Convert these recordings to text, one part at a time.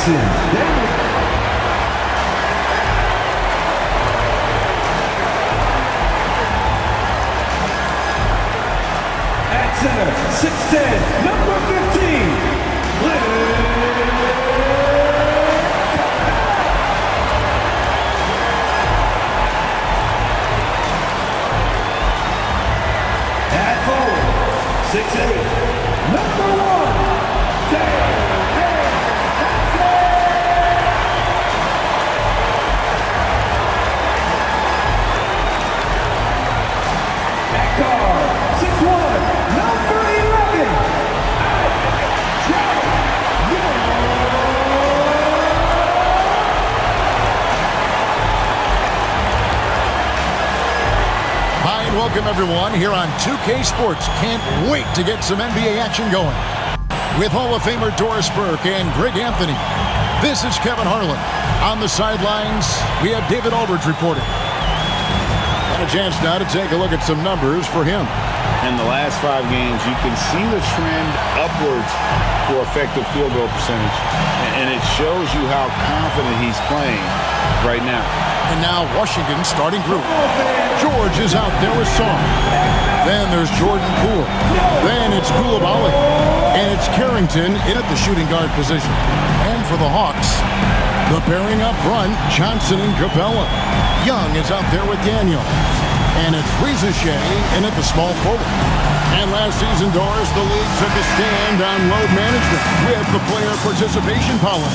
At center, 6'10", number 15, at forward, 6'8", number 1, guard, 6'1", number 11, Hi and welcome everyone here on 2K Sports. Can't wait to get some NBA action going. With Hall of Famer Doris Burke and Greg Anthony, this is Kevin Harlan. On the sidelines, we have David Aldridge reporting. A chance now to take a look at some numbers for him. In the last 5 games, you can see the trend upwards for effective field goal percentage. And it shows you how confident he's playing right now. And now Washington's starting group. George is out there with Song. Then there's Jordan Poole. Then it's Coulibaly. And it's Carrington in at the shooting guard position. And for the Hawks, the pairing up front, Johnson and Capella. Young is out there with Daniel. And it's Rizachet in at the small forward. And last season, Doris, the league took a stand on load management with the player participation policy.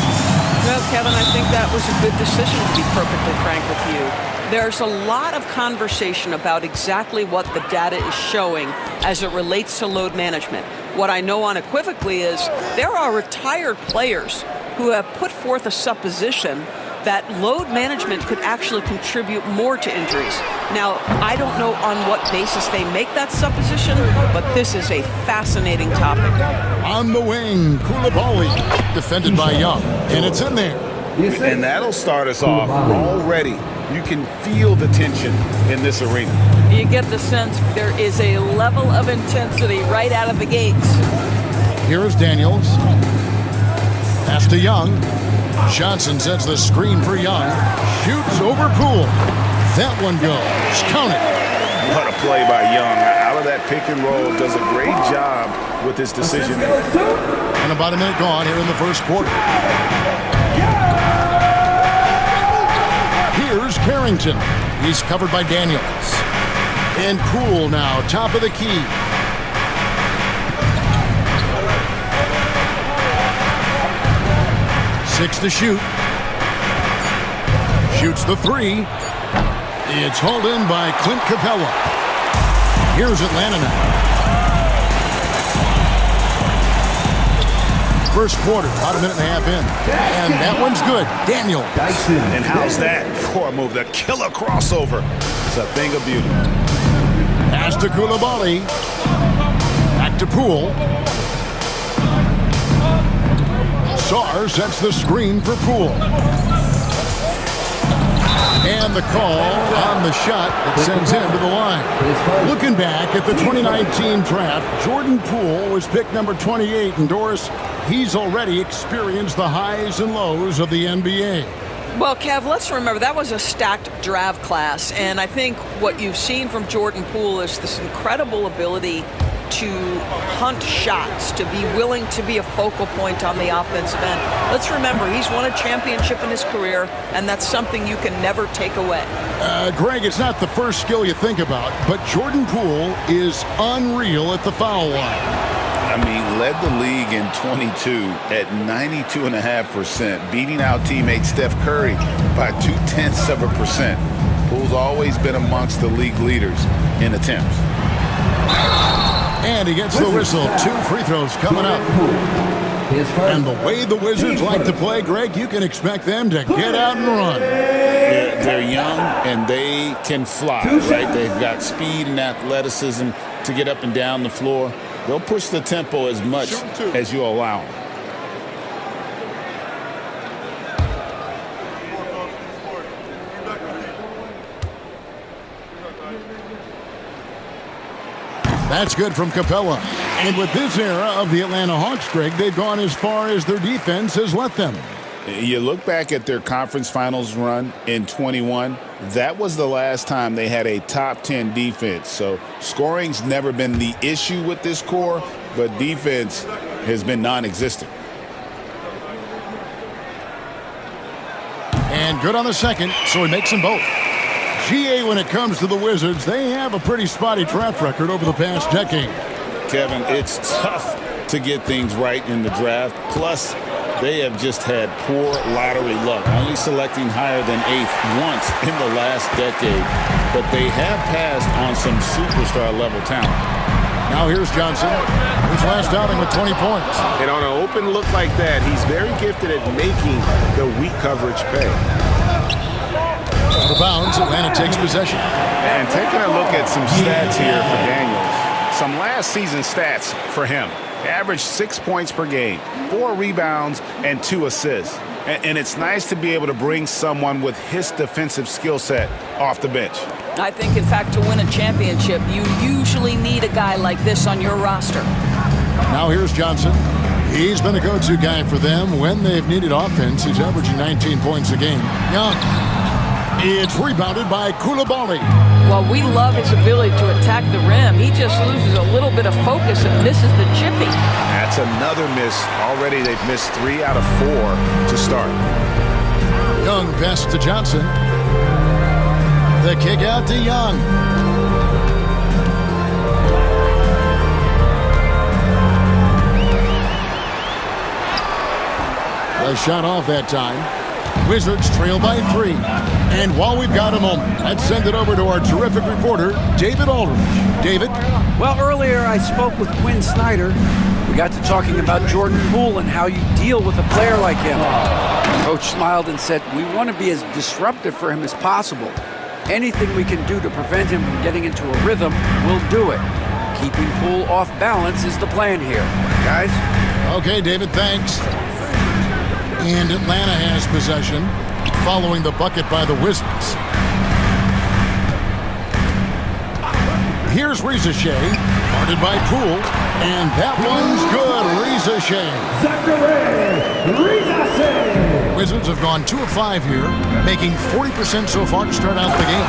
Well, Kevin, I think that was a good decision, to be perfectly frank with you. There's a lot of conversation about exactly what the data is showing as it relates to load management. What I know unequivocally is there are retired players who have put forth a supposition that load management could actually contribute more to injuries. Now, I don't know on what basis they make that supposition, but this is a fascinating topic. On the wing, Coulibaly, defended by Young, and it's in there. And that'll start us off already. You can feel the tension in this arena. You get the sense there is a level of intensity right out of the gates. Here's Daniels. Pass to Young. Johnson sets the screen for Young. Shoots over Poole. That one goes. Count it. What a play by Young. Out of that pick and roll, does a great job with his decision. And about a minute gone here in the first quarter. Here's Carrington. He's covered by Daniels. And Poole now, top of the key. Six to shoot. Shoots the three. It's hauled in by Clint Capella. Here's Atlanta now. First quarter, about a minute and a half in. And that one's good. Daniel. And how's that for a move? The killer crossover. It's a thing of beauty. Pass to Coulibaly. Back to Poole. Sarr sets the screen for Poole. And the call on the shot that sends him to the line. Looking back at the 2019 draft, Jordan Poole was picked number 28. And Doris, he's already experienced the highs and lows of the NBA. Well, Kev, let's remember that was a stacked draft class. And I think what you've seen from Jordan Poole is this incredible ability to hunt shots, to be willing to be a focal point on the offensive end. Let's remember, he's won a championship in his career, and that's something you can never take away. Greg, it's not the first skill you think about, but Jordan Poole is unreal at the foul line. I mean, led the league in 22 at 92.5%, beating out teammate Steph Curry by 0.2%. Poole's always been amongst the league leaders in attempts. And he gets the whistle. 2 free throws coming up. And the way the Wizards like to play, Greg, you can expect them to get out and run. They're young and they can fly, right? They've got speed and athleticism to get up and down the floor. They'll push the tempo as much as you allow them. That's good from Capella. And with this era of the Atlanta Hawks, Greg, they've gone as far as their defense has let them. You look back at their conference finals run in 21, that was the last time they had a top 10 defense. So scoring's never been the issue with this core, but defense has been non-existent. And good on the second, so he makes them both. GA, when it comes to the Wizards, they have a pretty spotty track record over the past decade. Kevin, it's tough to get things right in the draft. Plus, they have just had poor lottery luck, only selecting higher than 8th once in the last decade. But they have passed on some superstar-level talent. Now here's Johnson, whose last outing with 20 points. And on an open look like that, he's very gifted at making the weak coverage pay. Out of bounds, Atlanta takes possession. And taking a look at some stats here for Daniels. Some last season stats for him. Averaged 6 points per game, 4 rebounds, and 2 assists. And it's nice to be able to bring someone with his defensive skill set off the bench. I think, in fact, to win a championship, you usually need a guy like this on your roster. Now here's Johnson. He's been a go-to guy for them when they've needed offense. He's averaging 19 points a game. Young. It's rebounded by Coulibaly. Well, we love his ability to attack the rim. He just loses a little bit of focus and misses the chippy. That's another miss. Already they've missed 3 out of 4 to start. Young pass to Johnson. The kick out to Young. A shot off that time. Wizards trail by 3. And while we've got a moment, let's send it over to our terrific reporter, David Aldridge. David? Well, earlier I spoke with Quinn Snyder. We got to talking about Jordan Poole and how you deal with a player like him. Coach smiled and said, we want to be as disruptive for him as possible. Anything we can do to prevent him from getting into a rhythm, we'll do it. Keeping Poole off balance is the plan here. Guys? Okay, David, thanks. And Atlanta has possession, following the bucket by the Wizards. Here's Reza Shea, guarded by Poole, and that one's good. Reza Shea. Zachary Reza Shea. Wizards have gone 2 of 5 here, making 40% so far to start out the game.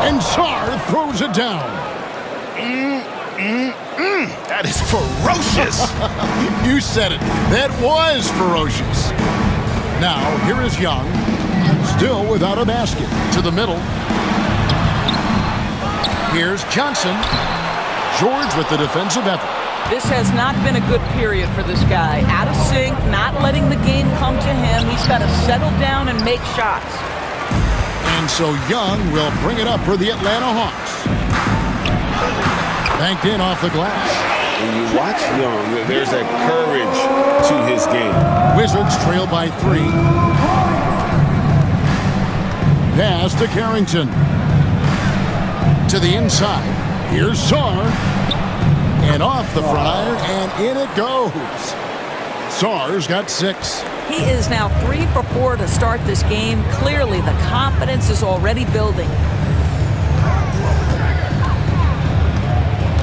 And Sarr throws it down. That is ferocious. You said it. That was ferocious. Now, here is Young, still without a basket. To the middle. Here's Johnson. George with the defensive effort. This has not been a good period for this guy. Out of sync, not letting the game come to him. He's got to settle down and make shots. And so Young will bring it up for the Atlanta Hawks. Banked in off the glass. When you watch Young, there's a courage to his game. Wizards trail by 3. Pass to Carrington. To the inside. Here's Sarr. And off the front iron, and in it goes. Sarr's got 6. He is now 3 for 4 to start this game. Clearly, the confidence is already building.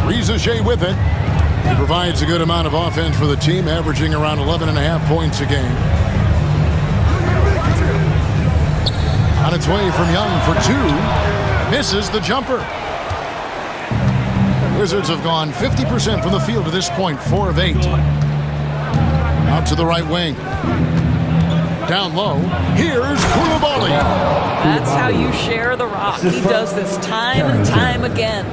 Reza Shea with it. He provides a good amount of offense for the team, averaging around 11.5 points a game. On its way from Young for 2. Misses the jumper. The Wizards have gone 50% from the field to this point, 4 of 8. Out to the right wing. Down low. Here's Coulibaly. That's how you share the rock. He does this time and time again.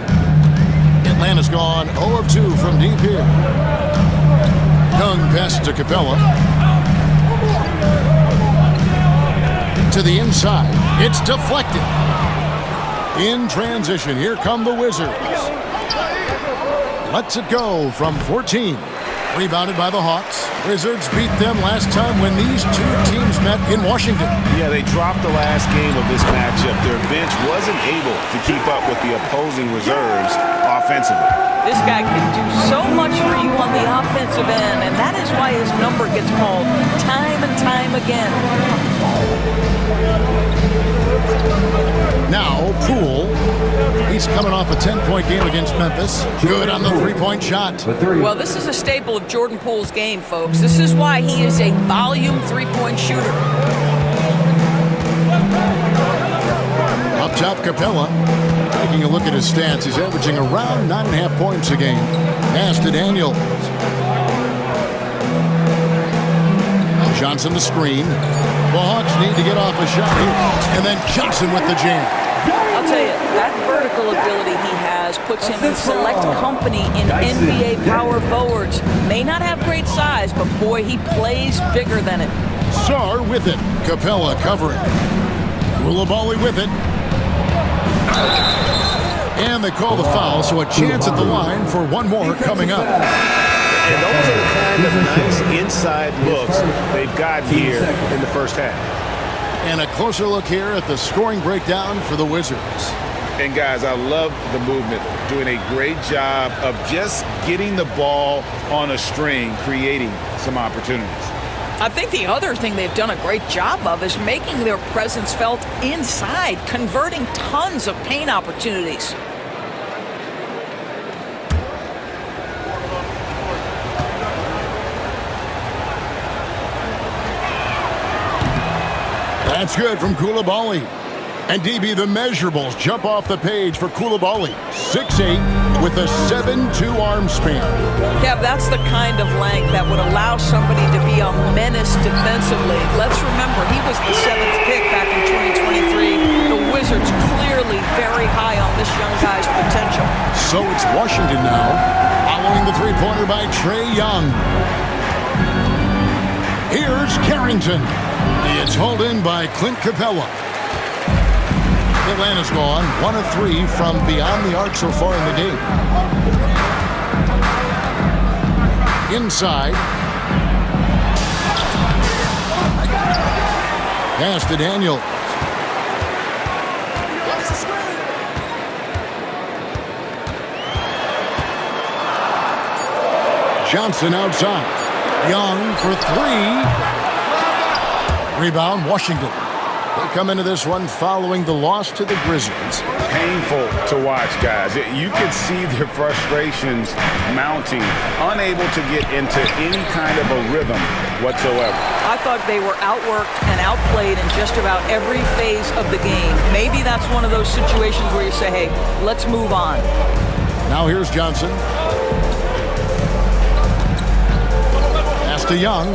Atlanta's gone 0 of 2 from deep here. Young pass to Capella. To the inside. It's deflected. In transition, here come the Wizards. Lets it go from 14. Rebounded by the Hawks. Wizards beat them last time when these 2 teams met in Washington. Yeah, they dropped the last game of this matchup. Their bench wasn't able to keep up with the opposing reserves offensively. This guy can do so much for you on the offensive end, and that is why his number gets called time and time again. Now, Poole. He He's coming off a 10-point game against Memphis. Good on the three-point shot. Well, this is a staple of Jordan Poole's game, folks. This is why he is a volume three-point shooter. Up top, Capella. Taking a look at his stats, he's averaging around 9.5 points a game. Pass to Daniels. Johnson the screen. The Hawks need to get off a shot here. And then Johnson with the jam. I'll tell you, that vertical ability he has puts him in select company in NBA power forwards. May not have great size, but boy, he plays bigger than it. Sarr with it. Capella covering. Koulibaly with it. And they call the foul, so a chance at the line for one more coming up. And those are the kind of nice inside looks they've got here in the first half. And a closer look here at the scoring breakdown for the Wizards. And guys, I love the movement. Doing a great job of just getting the ball on a string, creating some opportunities. I think the other thing they've done a great job of is making their presence felt inside, converting tons of paint opportunities. That's good from Koulibaly. And DB, the measurables jump off the page for Koulibaly. 6'8" with a 7'2" arm span. Yeah, that's the kind of length that would allow somebody to be a menace defensively. Let's remember, he was the 7th pick back in 2023. The Wizards clearly very high on this young guy's potential. So it's Washington now, following the three-pointer by Trae Young. Here's Carrington. It's hauled in by Clint Capella. Atlanta's gone 1 of 3 from beyond the arc so far in the game. Inside. Pass to Daniel. Johnson outside. Young for 3. Rebound, Washington. They come into this one following the loss to the Grizzlies. Painful to watch, guys. You can see their frustrations mounting, unable to get into any kind of a rhythm whatsoever. I thought they were outworked and outplayed in just about every phase of the game. Maybe that's one of those situations where you say, hey, let's move on. Now here's Johnson. Pass to Young.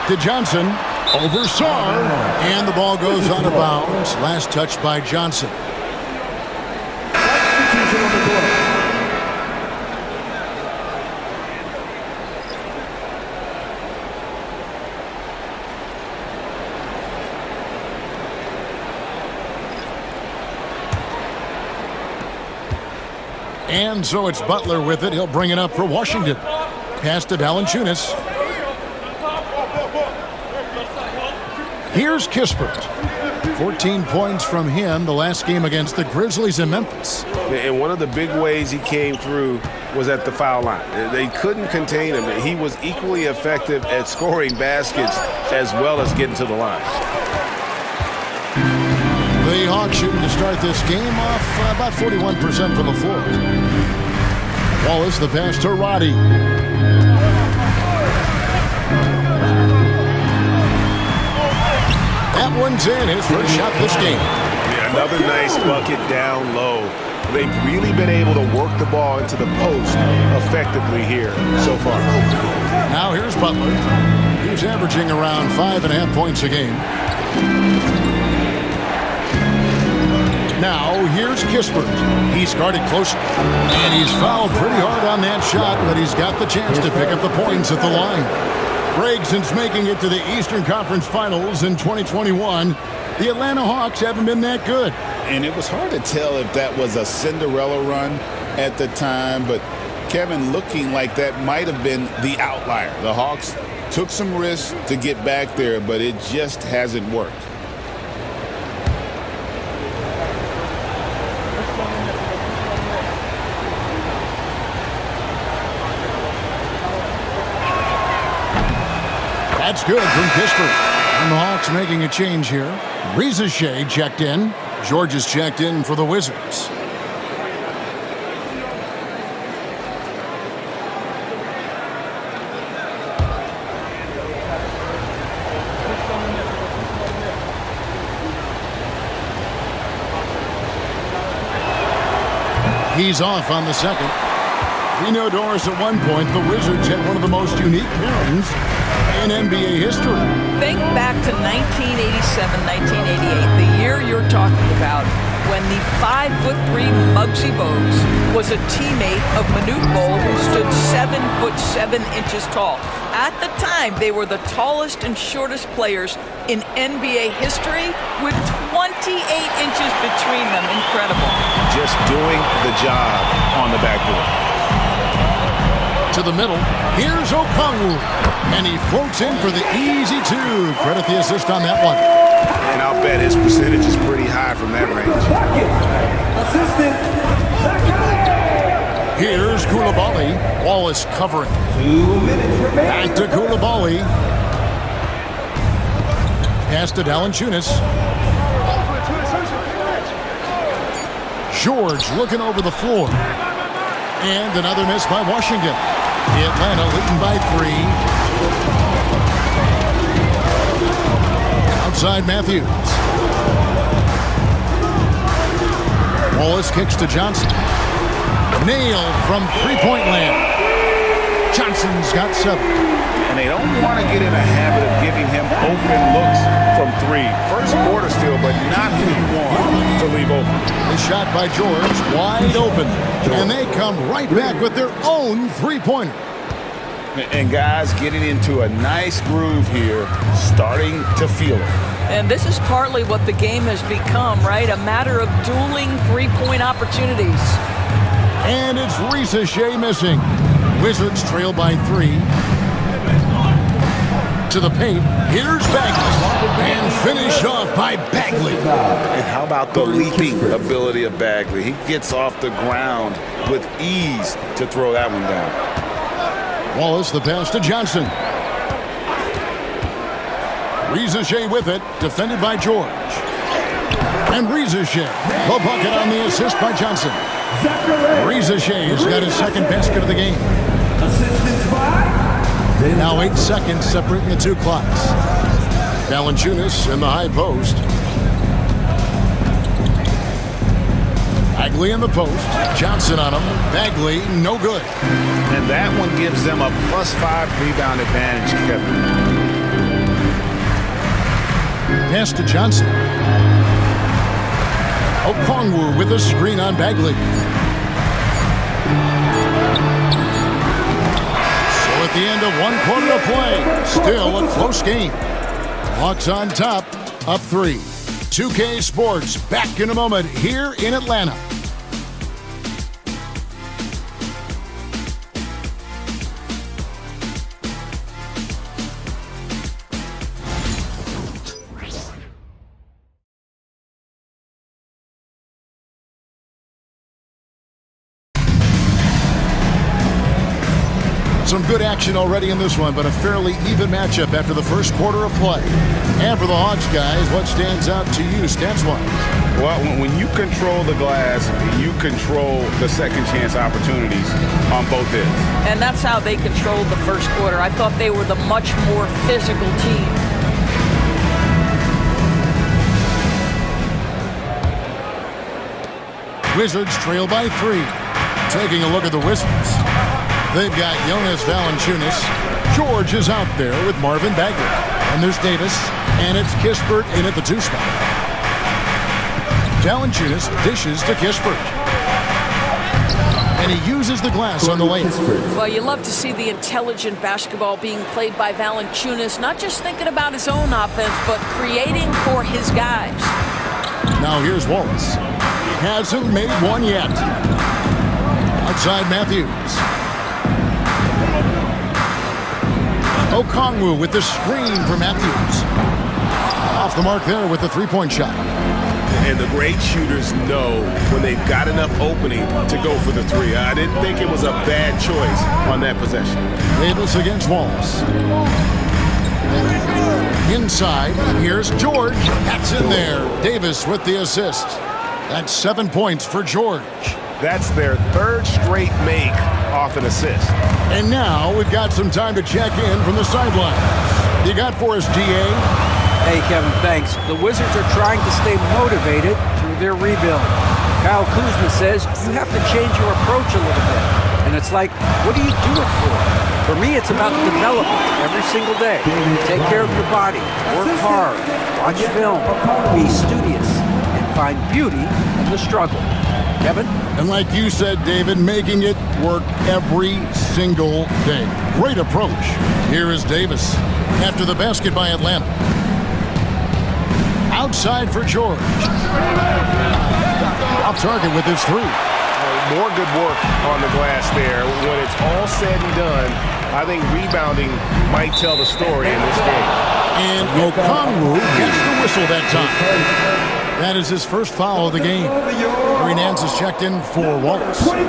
To Johnson, over Sarr, and the ball goes out of bounds. Last touch by Johnson. And so it's Butler with it. He'll bring it up for Washington. Pass to Valanciunas. Here's Kispert. 14 points from him the last game against the Grizzlies in Memphis. And one of the big ways he came through was at the foul line. They couldn't contain him. He was equally effective at scoring baskets as well as getting to the line. The Hawks shooting to start this game off about 41% from the floor. Wallace, the pass to Roddy. That one's in, his first shot this game. Yeah, another nice bucket down low. They've really been able to work the ball into the post effectively here so far. Now here's Butler. He's averaging around 5.5 points a game. Now here's Kispert. He's guarded close, and he's fouled pretty hard on that shot, but he's got the chance to pick up the points at the line. Greg, since making it to the Eastern Conference Finals in 2021, the Atlanta Hawks haven't been that good. And it was hard to tell if that was a Cinderella run at the time, but Kevin, looking like that might have been the outlier. The Hawks took some risks to get back there, but it just hasn't worked. That's good from Kispert. And the Hawks making a change here. Riza Shea checked in. George is checked in for the Wizards. He's off on the second. We know, Doris, at one point, the Wizards had one of the most unique pairings in NBA history. Think back to 1987, 1988, the year you're talking about, when the 5'3" Muggsy Bogues was a teammate of Manute Bol, who stood 7'7" tall. At the time, they were the tallest and shortest players in NBA history, with 28 inches between them. Incredible. Just doing the job on the backboard. To the middle, here's Okongwu, and he floats in for the easy two. Credit the assist on that one. And I'll bet his percentage is pretty high from that range. Assistant. Here's Coulibaly. Wallace covering. 2 minutes remaining. Back to Coulibaly. Pass to Valanciunas. George looking over the floor. And another miss by Washington. Atlanta leading by 3. Outside Matthews. Wallace kicks to Johnson. Nailed from three-point land. Johnson's got 7. And they don't want to get in a habit of giving him open looks from 3. First quarter still, but not who you want to leave open. The shot by George, wide open. And they come right back with their own three-pointer. And guys getting into a nice groove here, starting to feel it. And this is partly what the game has become, right? A matter of dueling three-point opportunities. And it's Risa Shea missing. Wizards trail by 3. To the paint. Here's Bagley. And finished off by Bagley. And how about the leaping ability of Bagley? He gets off the ground with ease to throw that one down. Wallace, the pass to Johnson. Risa Shea with it, defended by George. And Risa Shea, the bucket on the assist by Johnson. Risa Shea's got his second basket of the game. Assistance by. Now 8 seconds separating the two clocks. Valanciunas in the high post. Bagley in the post. Johnson on him. Bagley, no good. And that one gives them a +5 rebound advantage, Kevin. Pass to Johnson. Okongwu with a screen on Bagley. So at the end of 1 quarter of play, still a close game. Hawks on top, up 3. 2K Sports back in a moment here in Atlanta. Some good action already in this one, but a fairly even matchup after the first quarter of play. And for the Hawks guys, what stands out to you stats-wise? Well, when you control the glass, you control the second chance opportunities on both ends. And that's how they controlled the first quarter. I thought they were the much more physical team. Wizards trail by 3. Taking a look at the Wizards. They've got Jonas Valanciunas. George is out there with Marvin Bagley. And there's Davis. And it's Kispert in at the 2 spot. Valanciunas dishes to Kispert. And he uses the glass on the layup. Well, you love to see the intelligent basketball being played by Valanciunas, not just thinking about his own offense, but creating for his guys. Now here's Wallace. Hasn't made one yet. Outside Matthews. Okongwu with the screen for Matthews. Off the mark there with the three-point shot. And the great shooters know when they've got enough opening to go for the 3. I didn't think it was a bad choice on that possession. Davis against Wallace. Inside, here's George. That's in there. Davis with the assist. That's 7 points for George. That's their third straight make off an assist. And now we've got some time to check in from the sidelines. You got for us, GA? Hey, Kevin, thanks. The Wizards are trying to stay motivated through their rebuild. Kyle Kuzma says you have to change your approach a little bit. And it's like, what do you do it for? For me, it's about development every single day. Take care of your body, work hard, watch film, be studious, and find beauty in the struggle. Kevin? And like you said, David, making it work every single day. Great approach. Here is Davis after the basket by Atlanta. Outside for George. Off target with his three. More good work on the glass there. When it's all said and done, I think rebounding might tell the story in this game. And Okongwu gets the whistle that time. That is his first foul of the game. Larry Nance is checked in for Wallace. 22,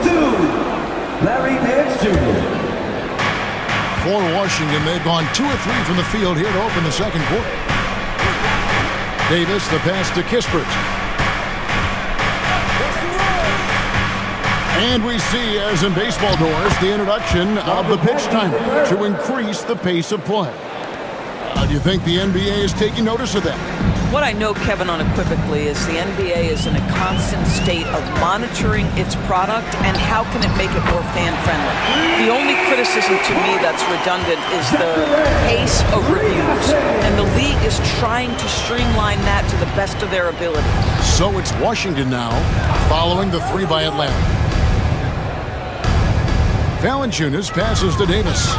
Larry Nance Jr. For Washington, they've gone 2 of 3 from the field here to open the second quarter. Davis, the pass to Kispert. And we see, as in baseball doors, the introduction of the pitch timer to increase the pace of play. Do you think the NBA is taking notice of that? What I know, Kevin, unequivocally, is the NBA is in a constant state of monitoring its product and how can it make it more fan-friendly. The only criticism to me that's redundant is the pace of reviews, and the league is trying to streamline that to the best of their ability. So it's Washington now, following the three by Atlanta. Valanciunas passes to Davis.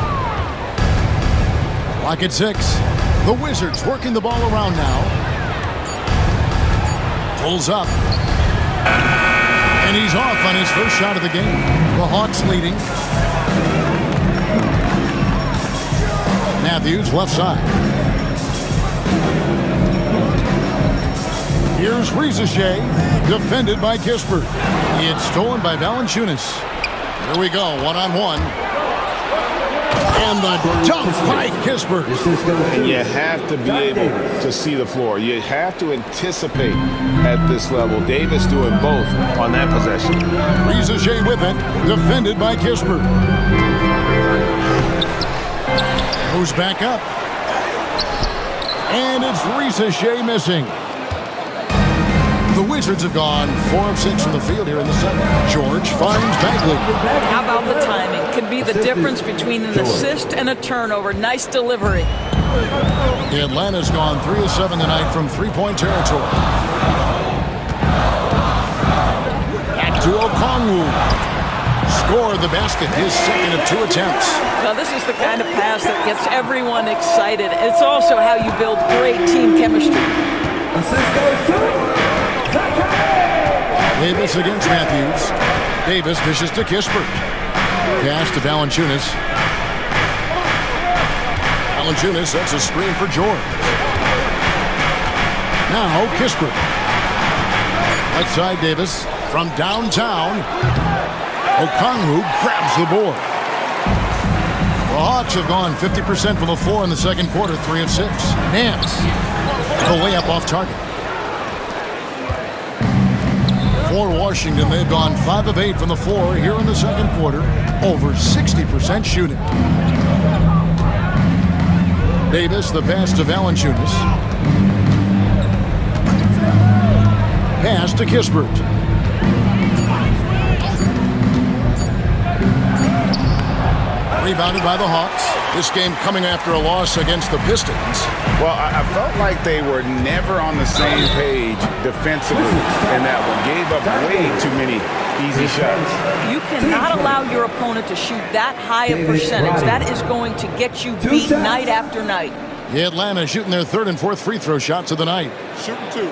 Clock at 6. The Wizards working the ball around now. Pulls up. And he's off on his first shot of the game. The Hawks leading. Matthews left side. Here's Rizachet, defended by Kispert. It's stolen by Valanciunas. Here we go, one-on-one. And the dunk by Kispert. And you have to be able to see the floor. You have to anticipate at this level. Davis doing both on that possession. Rizachet with it, defended by Kispert. Goes back up. And it's Rizachet missing. The Wizards have gone 4 of 6 from the field here in the second. George finds Bagley. How about the timing? Could be the difference between an assist and a turnover. Nice delivery. Atlanta's gone 3 of 7 tonight from three-point territory. Back to Okongwu. Scored the basket, his second of 2 attempts. Now, this is the kind of pass that gets everyone excited. It's also how you build great team chemistry. Assist goes to Davis against Matthews. Davis dishes to Kispert. Pass to Valanciunas. Valanciunas sets a screen for George. Now Kispert. Left side Davis from downtown. Okongwu grabs the board. The Hawks have gone 50% from the floor in the second quarter, 3 of 6. Nance, the layup off target. For Washington, they've gone 5 of 8 from the floor here in the second quarter, over 60% shooting. Davis, the pass to Valanciunas. Pass to Kispert. Rebounded by the Hawks. This game coming after a loss against the Pistons. Well, I felt like they were never on the same page defensively in that one. Gave up way too many easy shots. You cannot allow your opponent to shoot that high a percentage. That is going to get you beat night after night. The Atlanta shooting their 3rd and 4th free throw shots of the night. Shooting 2.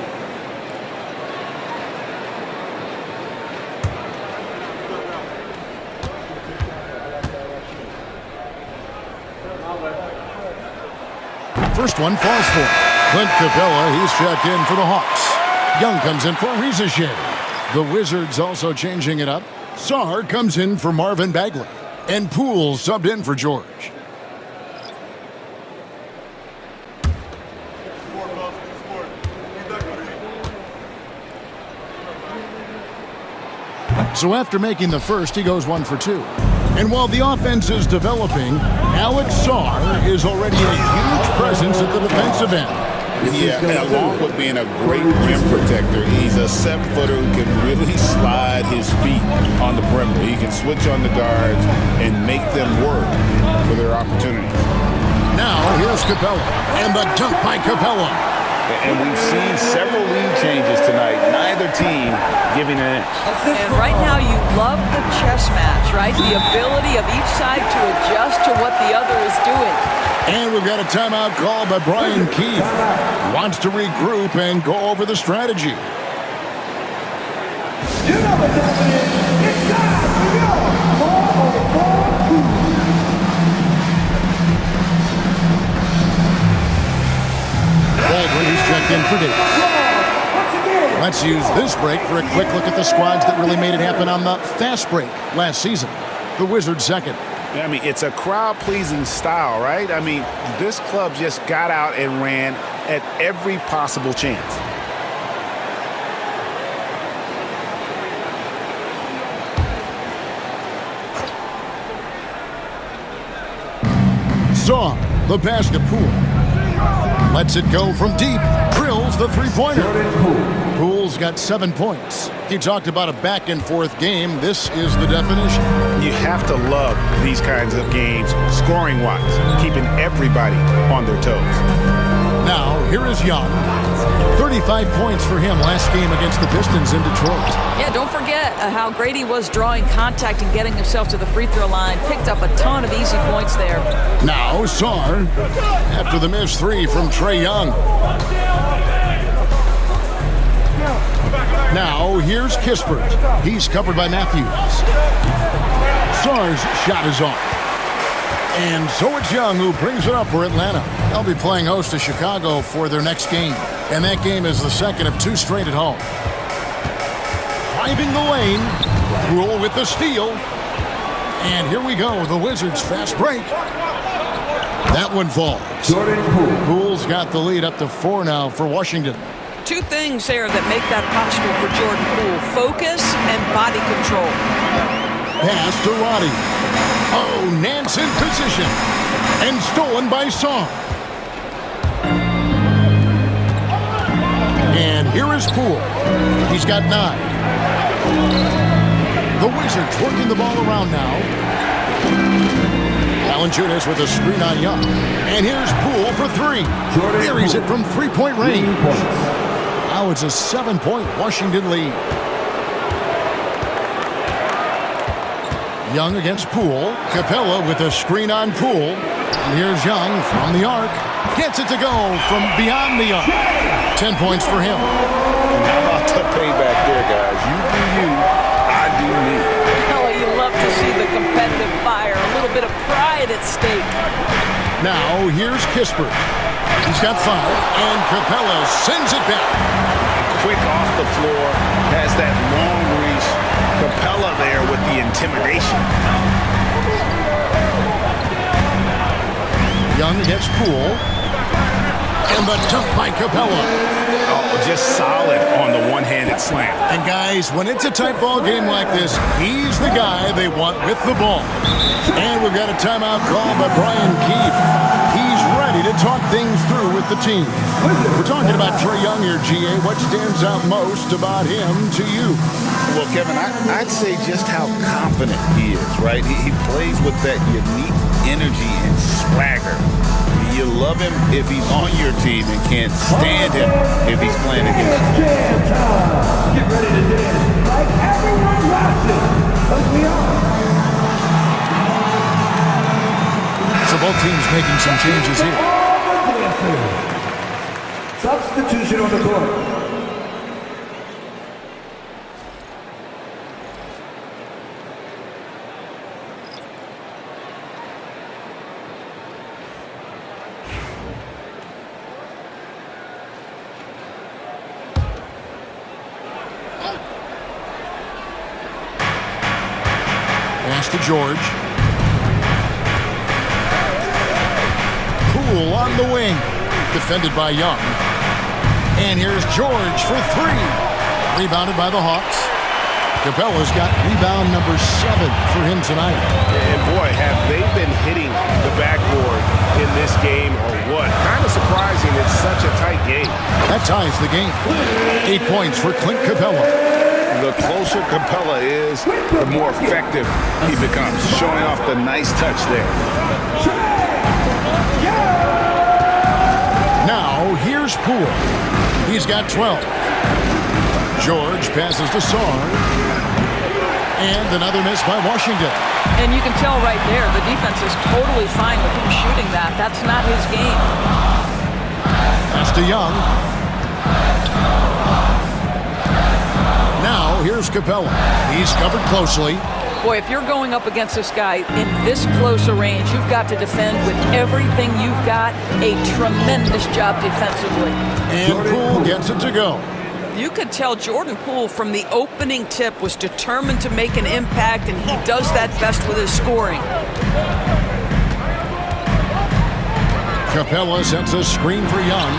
First one falls for Clint Capella. He's checked in for the Hawks. Young comes in for Rizachet. The Wizards also changing it up. Sarr comes in for Marvin Bagley. And Poole subbed in for George. So after making the first, he goes 1 for 2. And while the offense is developing, Alex Sarr is already a huge presence at the defensive end. Yeah, and along with being a great rim protector, he's a 7-footer who can really slide his feet on the perimeter. He can switch on the guards and make them work for their opportunities. Now here's Capella, and the dunk by Capella. And we've seen several lead changes tonight, neither team giving an inch. And right now you love the chess match, right? The ability of each side to adjust to what the other is doing. And we've got a timeout call by Brian Keefe. Wants to regroup and go over the strategy. You know what's happening. It's time to go. 4-on-4. Baldwin, who's checked in for Davis. Let's use this break for a quick look at the squads that really made it happen on the fast break last season. The Wizards second. I mean, it's a crowd-pleasing style, right? I mean, this club just got out and ran at every possible chance. Saw the pass to Poole. Lets it go from deep. Drills the three-pointer. Poole's got 7 points. He talked about a back-and-forth game. This is the definition. You have to love these kinds of games, scoring-wise, keeping everybody on their toes. Now, here is Young. 35 points for him last game against the Pistons in Detroit. Yeah, don't forget how great he was drawing contact and getting himself to the free throw line. Picked up a ton of easy points there. Now, Sarr, after the missed 3 from Trae Young. Now, here's Kispert. He's covered by Matthews. Sarr's shot is off. And so it's Young who brings it up for Atlanta. They'll be playing host to Chicago for their next game. And that game is the second of 2 straight at home. Driving the lane. Rule with the steal. And here we go. The Wizards fast break. That one falls. Poole's got the lead up to 4 now for Washington. 2 things there that make that possible for Jordan Poole. Focus and body control. Pass to Roddy. Oh, Nance in position. And stolen by Sarr. And here is Poole. He's got 9. The Wizards working the ball around now. Valanciunas with a screen on Young. And here's Poole for 3. Buries it from 3-point range. Now it's a 7-point Washington lead. Young against Poole. Capella with a screen on Poole. And here's Young from the arc. Gets it to go from beyond the arc. 10 points for him. And how about the payback there, guys? You do you, I do me. Oh, you love to see the competitive fire. A little bit of pride at stake. Now here's Kispert. He's got 5. And Capella sends it back. Quick off the floor. Has that long reach. Capella there with the intimidation. Young against Poole. And the dunk by Capella. Oh, just solid on the one-handed slam. And guys, when it's a tight ball game like this, he's the guy they want with the ball. And we've got a timeout call by Brian Keefe. He's ready to talk things through with the team. We're talking about Trae Young here, GA. What stands out most about him to you? Well, Kevin, I'd say just how confident he is, right? He plays with that unique energy and swagger. You love him if he's on your team and can't stand him if he's playing against you. Get ready to dance like everyone watching, like we are. So both teams making some changes here. Substitution on the court. Pass to George. Poole on the wing. Defended by Young. And here's George for 3. Rebounded by the Hawks. Capella's got rebound number 7 for him tonight. And boy, have they been hitting the backboard in this game or what? Kind of surprising. It's such a tight game. That ties the game. 8 points for Clint Capella. The closer Capella is, the more effective he becomes, showing off the nice touch there. Now, here's Poole. He's got 12. George passes to Sarr. And another miss by Washington. And you can tell right there, the defense is totally fine with him shooting that. That's not his game. Pass to Young. Now, here's Capella. He's covered closely. Boy, if you're going up against this guy in this close a range, you've got to defend with everything you've got. A tremendous job defensively. And Poole gets it to go. You could tell Jordan Poole from the opening tip was determined to make an impact, and he does that best with his scoring. Capella sets a screen for Young.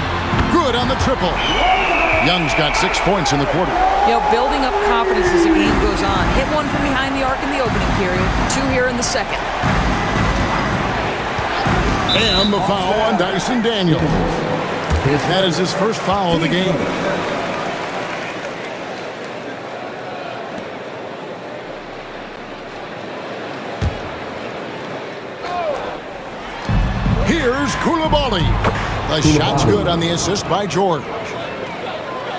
Good on the triple. Young's got 6 points in the quarter. You know, building up confidence as the game goes on. Hit one from behind the arc in the opening period, 2 here in the second. And the foul on Dyson Daniel. That is his first foul of the game. Here's Koulibaly. The shot's good on the assist by George.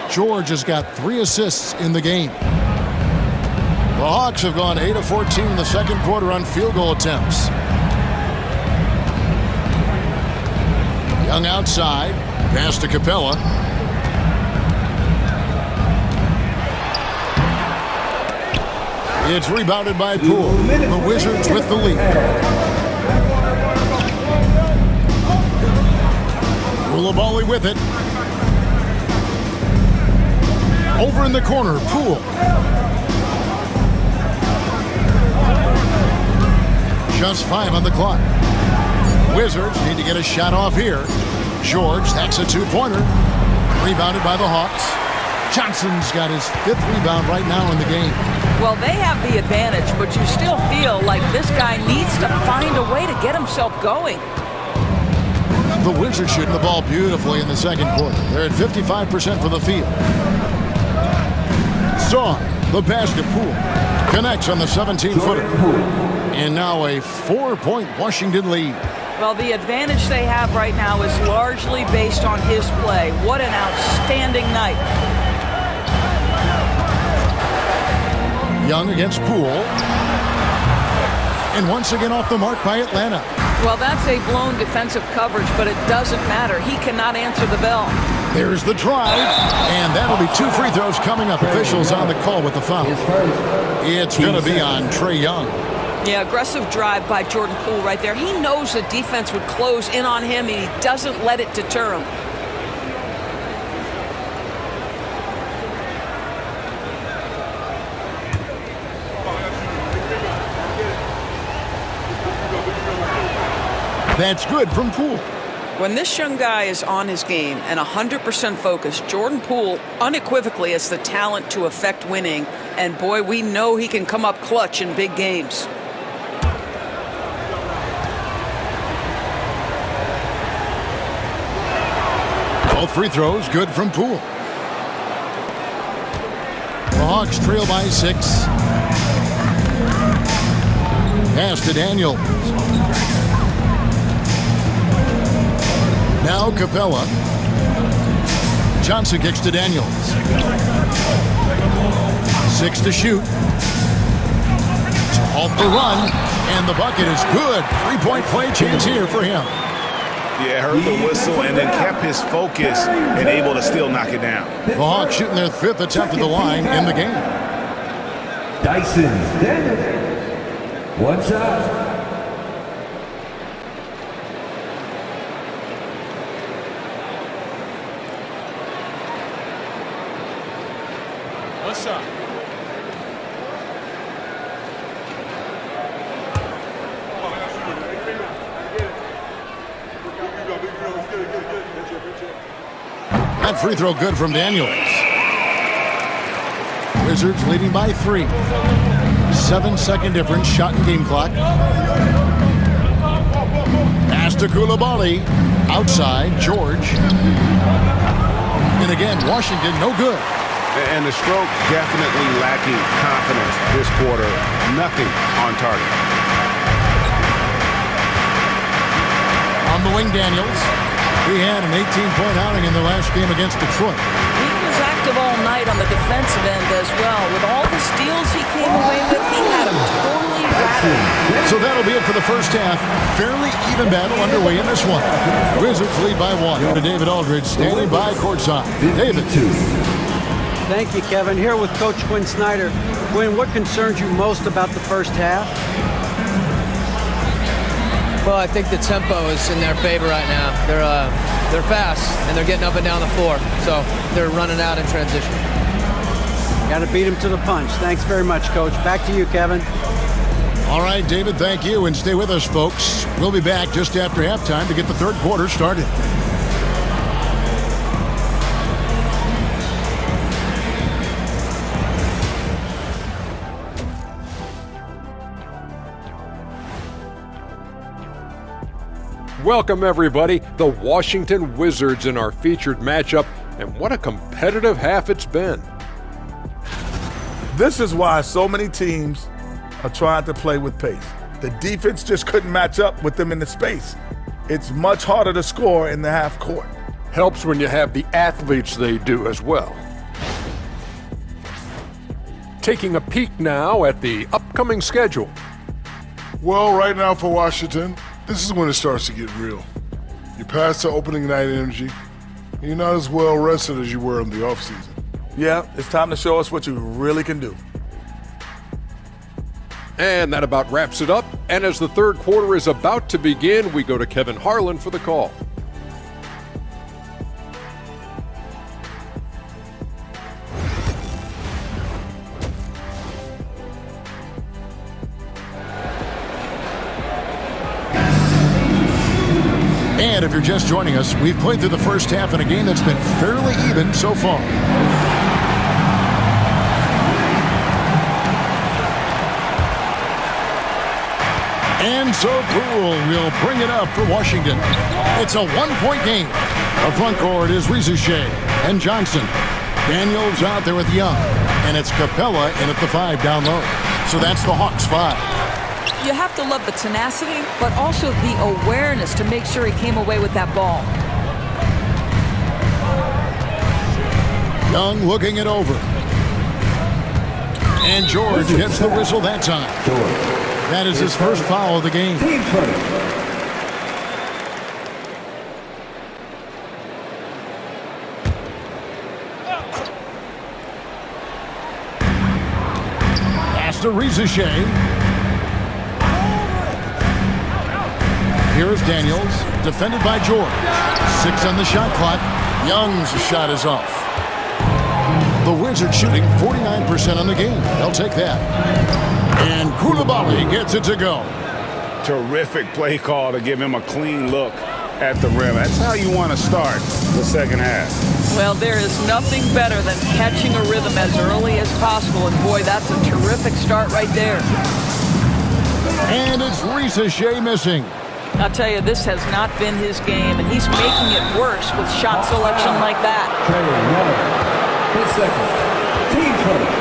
George has got 3 assists in the game. The Hawks have gone 8 of 14 in the second quarter on field goal attempts. Young outside. Pass to Capella. It's rebounded by Poole. The Wizards with the lead. Koulibaly with it. Over in the corner, Poole. Just 5 on the clock. Wizards need to get a shot off here. George, that's a 2-pointer. Rebounded by the Hawks. Johnson's got his 5th rebound right now in the game. Well, they have the advantage, but you still feel like this guy needs to find a way to get himself going. The Wizards shooting the ball beautifully in the second quarter. They're at 55% for the field. Sarr, the pass to Poole. Connects on the 17-footer. And now a 4-point Washington lead. Well, the advantage they have right now is largely based on his play. What an outstanding night. Young against Poole. And once again off the mark by Atlanta. Well, that's a blown defensive coverage, but it doesn't matter. He cannot answer the bell. There's the drive, and that'll be 2 free throws coming up. Officials on the call with the foul. It's going to be on Trae Young. Yeah, aggressive drive by Jordan Poole right there. He knows the defense would close in on him, and he doesn't let it deter him. That's good from Poole. When this young guy is on his game and 100% focused, Jordan Poole unequivocally has the talent to affect winning. And boy, we know he can come up clutch in big games. Both free throws good from Poole. The Hawks trail by 6. Pass to Daniel. Now Capella. Johnson kicks to Daniels. 6 to shoot. To halt the run, and the bucket is good. 3-point play chance here for him. Yeah, heard the whistle and then kept his focus and able to still knock it down. The Hawks shooting their 5th attempt at the line in the game. Dyson Daniel. 1 shot. What's up? That free throw good from Daniels. Wizards leading by 3. 7-second difference, shot and game clock. Pass to Koulibaly. Outside, George. And again, Washington, no good. And the stroke definitely lacking confidence this quarter. Nothing on target. On the wing, Daniels. He had an 18-point outing in the last game against Detroit. He was active all night on the defensive end as well. With all the steals he came away with, he had him totally rattled. So that'll be it for the first half. Fairly even battle underway in this one. Wizards lead by 1. To David Aldridge standing by courtside. David. Thank you, Kevin. Here with Coach Quinn Snyder. Quinn, what concerns you most about the first half? Well, I think the tempo is in their favor right now. They're fast, and they're getting up and down the floor. So they're running out in transition. Got to beat them to the punch. Thanks very much, Coach. Back to you, Kevin. All right, David, thank you. And stay with us, folks. We'll be back just after halftime to get the third quarter started. Welcome, everybody. The Washington Wizards in our featured matchup, and what a competitive half it's been. This is why so many teams are trying to play with pace. The defense just couldn't match up with them in the space. It's much harder to score in the half court. Helps when you have the athletes they do as well. Taking a peek now at the upcoming schedule. Well, right now for Washington, this is when it starts to get real. You're past the opening night energy, and you're not as well rested as you were in the offseason. Yeah, it's time to show us what you really can do. And that about wraps it up. And as the third quarter is about to begin, we go to Kevin Harlan for the call. And if you're just joining us, we've played through the first half in a game that's been fairly even so far. And so Poole will bring it up for Washington. It's a one-point game. The front court is Rizuchet and Johnson. Daniels out there with Young. And it's Capella in at the 5 down low. So that's the Hawks 5. You have to love the tenacity, but also the awareness to make sure he came away with that ball. Young looking it over. And George gets the whistle that time. That is his first foul of the game. Team first. Pass to Rizuchet. Here's Daniels, defended by George. 6 on the shot clock. Young's shot is off. The Wizards shooting 49% on the game. They'll take that. And Koulibaly gets it to go. Terrific play call to give him a clean look at the rim. That's how you want to start the second half. Well, there is nothing better than catching a rhythm as early as possible. And boy, that's a terrific start right there. And it's Rizuchet missing. I'll tell you, this has not been his game, and he's making it worse with shot selection like that. 10 seconds. Team first.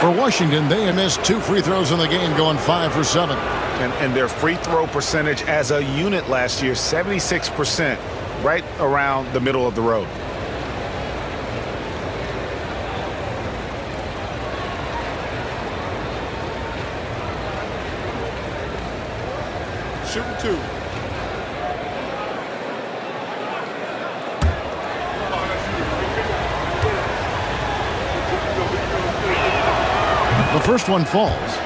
For Washington, they have missed 2 free throws in the game, going 5 for 7. And their free throw percentage as a unit last year, 76%, right around the middle of the road. Shooting 2. The first one falls.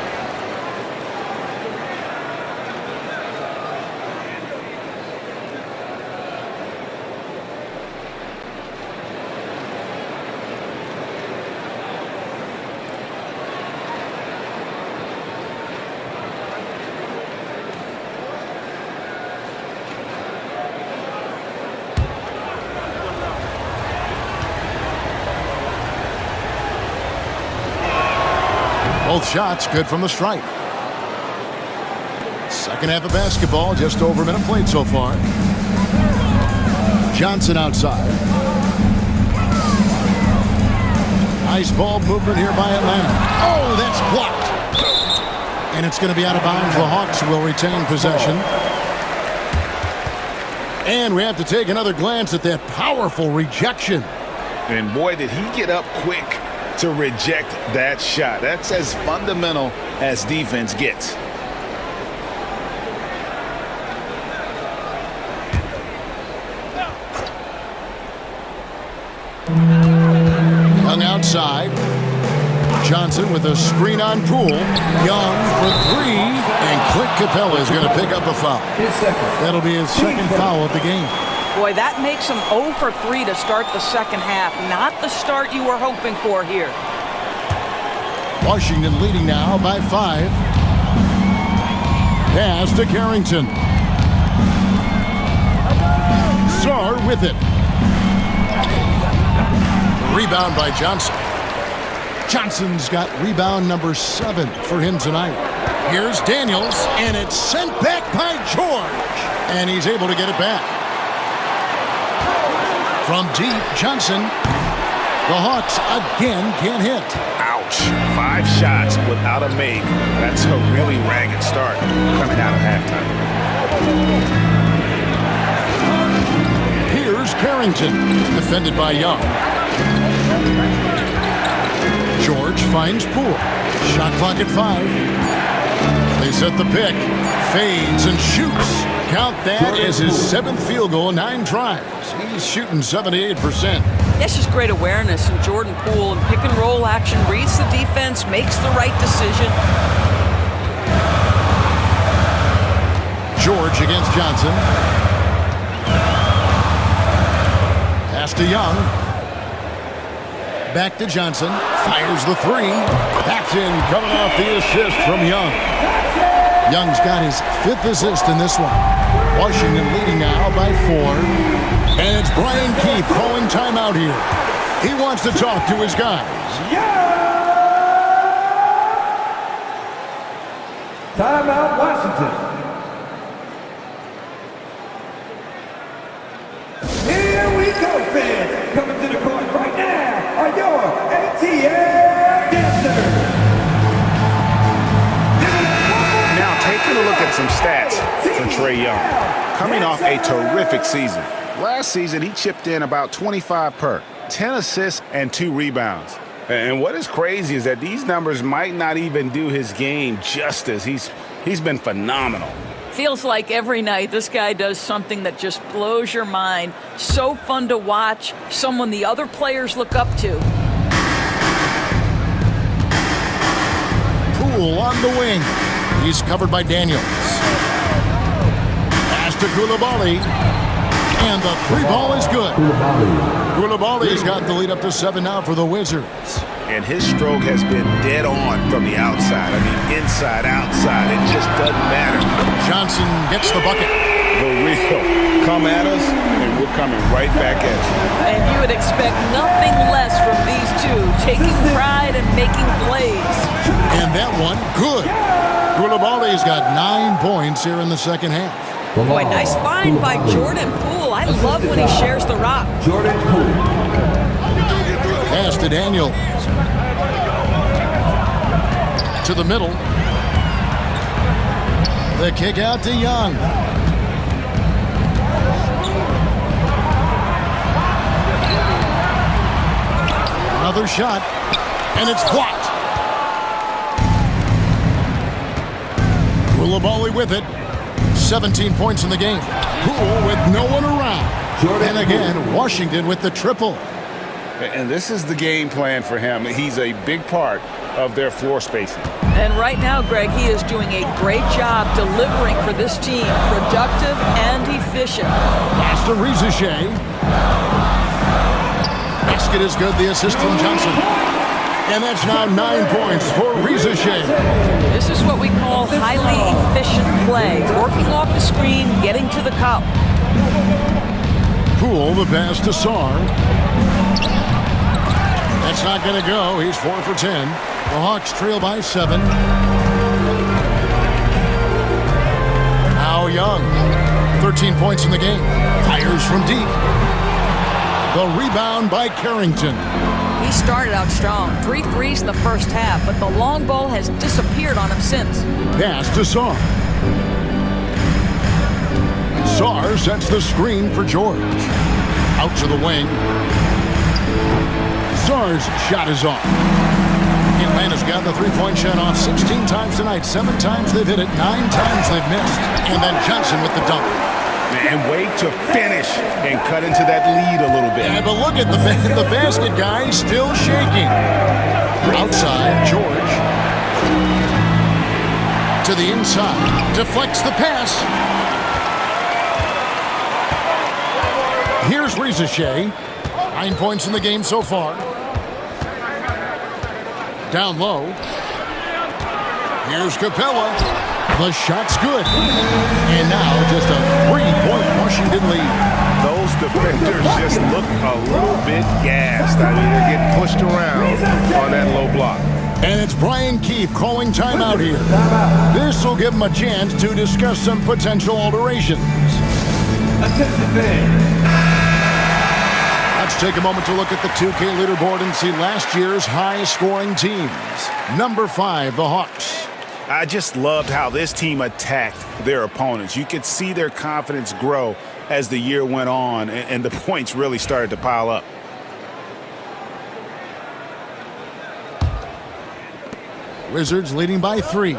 Both shots good from the stripe. Second half of basketball, just over a minute played so far. Johnson outside. Nice ball movement here by Atlanta. Oh, that's blocked. And it's going to be out of bounds. The Hawks will retain possession. And we have to take another glance at that powerful rejection. And boy, did he get up quick to reject that shot. That's as fundamental as defense gets. Young outside. Johnson with a screen on Poole. Young for three. And Clint Capella is going to pick up a foul. That'll be his second foul of the game. Boy, that makes him 0 for 3 to start the second half. Not the start you were hoping for here. Washington leading now by 5. Pass to Carrington. Sarr with it. Rebound by Johnson. Johnson's got rebound number 7 for him tonight. Here's Daniels, and it's sent back by George. And he's able to get it back. From deep, Johnson. The Hawks again can't hit. Ouch. 5 shots without a make. That's a really ragged start coming out of halftime. Here's Carrington, defended by Young. George finds Poole. Shot clock at 5. They set the pick. Fades and shoots. Count that as his 7th field goal in 9 tries. He's shooting 78%. That's just great awareness. And Jordan Poole in pick and roll action reads the defense, makes the right decision. George against Johnson. Pass to Young. Back to Johnson. Fires the 3. That's in, coming off the assist from Young. Young's got his 5th assist in this one. Washington leading now by 4. And it's Brian Keith calling timeout here. He wants to talk to his guys. Timeout, Washington. Here we go, fans. Coming to the court right now are your ATL dancers. Now, taking a look at some stats for Trae Young. Coming off a terrific season. Last season, he chipped in about 25 per, 10 assists and 2 rebounds. And what is crazy is that these numbers might not even do his game justice. He's been phenomenal. Feels like every night this guy does something that just blows your mind. So fun to watch, someone the other players look up to. Poole on the wing. He's covered by Daniels. Pass to Coulibaly. And the 3 ball is good. Coulibaly's got the lead up to 7 now for the Wizards. And his stroke has been dead on from the outside. I mean, inside, outside, it just doesn't matter. Johnson gets the bucket. The real. Come at us, and we're coming right back at you. And you would expect nothing less from these two, taking pride and making plays. And that one, good. Coulibaly's got 9 points here in the second half. Boy, nice find by Jordan Poole. I love when he shares the rock. Jordan Poole. Pass to Daniels. To the middle. The kick out to Young. Another shot, and it's blocked. Coulibaly with it. 17 points in the game. Poole with no one around. And again, Washington with the triple. And this is the game plan for him. He's a big part of their floor spacing. And right now, Greg, he is doing a great job delivering for this team. Productive and efficient. Pass to Rizichet. Basket is good. The assist from Johnson. And that's now 9 points for Rizichet. This is what we call highly efficient play. Working off the screen, getting to the cup. Poole, the pass to Sarr. That's not going to go. He's 4 for 10. The Hawks trail by 7. Now Young, 13 points in the game. Fires from deep. The rebound by Carrington. He started out strong. 3 threes in the first half, but the long ball has disappeared on him since. Pass to Sarr. Sarr sets the screen for George. Out to the wing. Sarr's shot is off. Atlanta's got the three-point shot off 16 times tonight. 7 times they've hit it, 9 times they've missed. And then Johnson with the dunk. And wait to finish and cut into that lead a little bit. Yeah, but look at the basket guy still shaking. Outside, George. To the inside. Deflects the pass. Here's Rizachet. 9 points in the game so far. Down low. Here's Capella. The shot's good. And now just a 3-point Washington lead. Those defenders just look a little bit gassed. I mean, they're getting pushed around on that low block. And it's Brian Keefe calling timeout here. This will give him a chance to discuss some potential alterations. Let's take a moment to look at the 2K leaderboard and see last year's high-scoring teams. Number 5, the Hawks. I just loved how this team attacked their opponents. You could see their confidence grow as the year went on, and the points really started to pile up. Wizards leading by 3.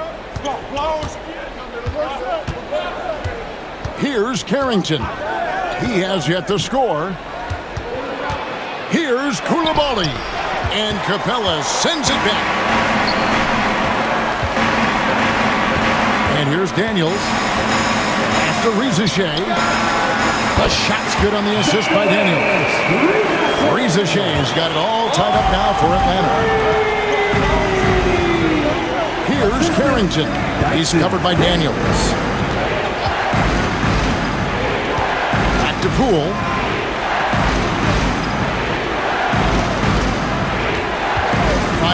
Here's Carrington. He has yet to score. Here's Koulibaly. And Capella sends it back. And here's Daniels. After Rizachet. The shot's good on the assist by Daniels. Rizachet's got it all tied up now for Atlanta. Here's Carrington. He's covered by Daniels. Back to Poole.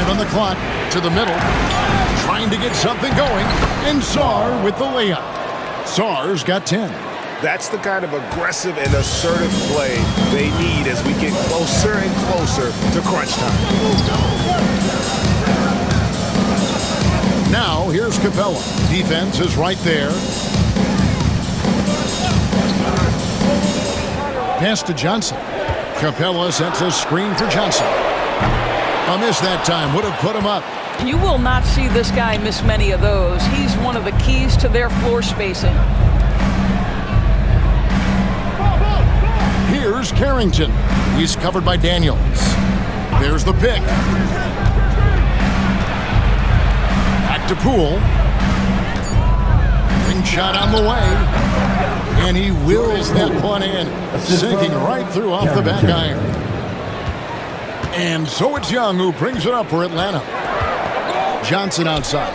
On the clock, to the middle, trying to get something going, and Sarr with the layup. Sarr's got 10. That's the kind of aggressive and assertive play they need as we get closer and closer to crunch time. Now, here's Capella. Defense is right there. Pass to Johnson. Capella sets a screen for Johnson. A miss that time would have put him up. You will not see this guy miss many of those. He's one of the keys to their floor spacing. Here's Carrington. He's covered by Daniels. There's the pick. Back to Poole. Ring shot on the way. And he wills that one in, sinking right through off the back iron. And so it's Young who brings it up for Atlanta. Johnson outside.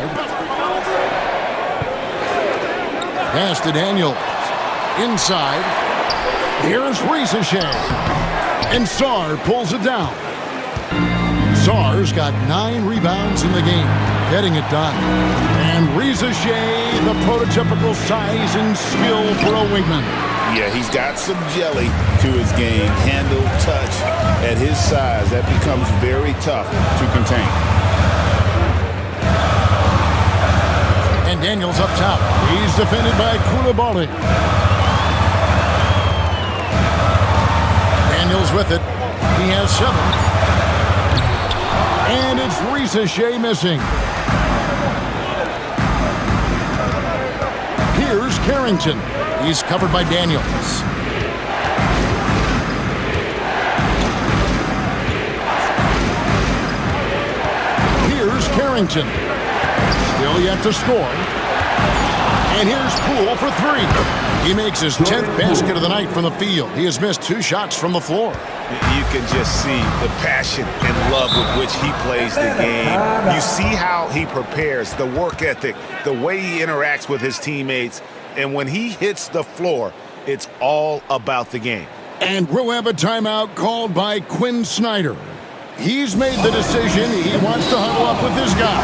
Pass to Daniels. Inside. Here's Rizachet. And Sarr pulls it down. Sarr's got 9 rebounds in the game, getting it done. And Rizachet, the prototypical size and skill for a wingman. Yeah, he's got some jelly to his game. Handle, touch. At his size, that becomes very tough to contain. And Daniels up top. He's defended by Koulibaly. Daniels with it. He has 7. And it's Rizachet missing. Here's Carrington. He's covered by Daniels. Here's Carrington. Still yet to score. And here's Poole for 3. He makes his 10th basket of the night from the field. He has missed 2 shots from the floor. You can just see the passion and love with which he plays the game. You see how he prepares, the work ethic, the way he interacts with his teammates. And when he hits the floor, it's all about the game. And we'll have a timeout called by Quinn Snyder. He's made the decision. He wants to huddle up with this guy.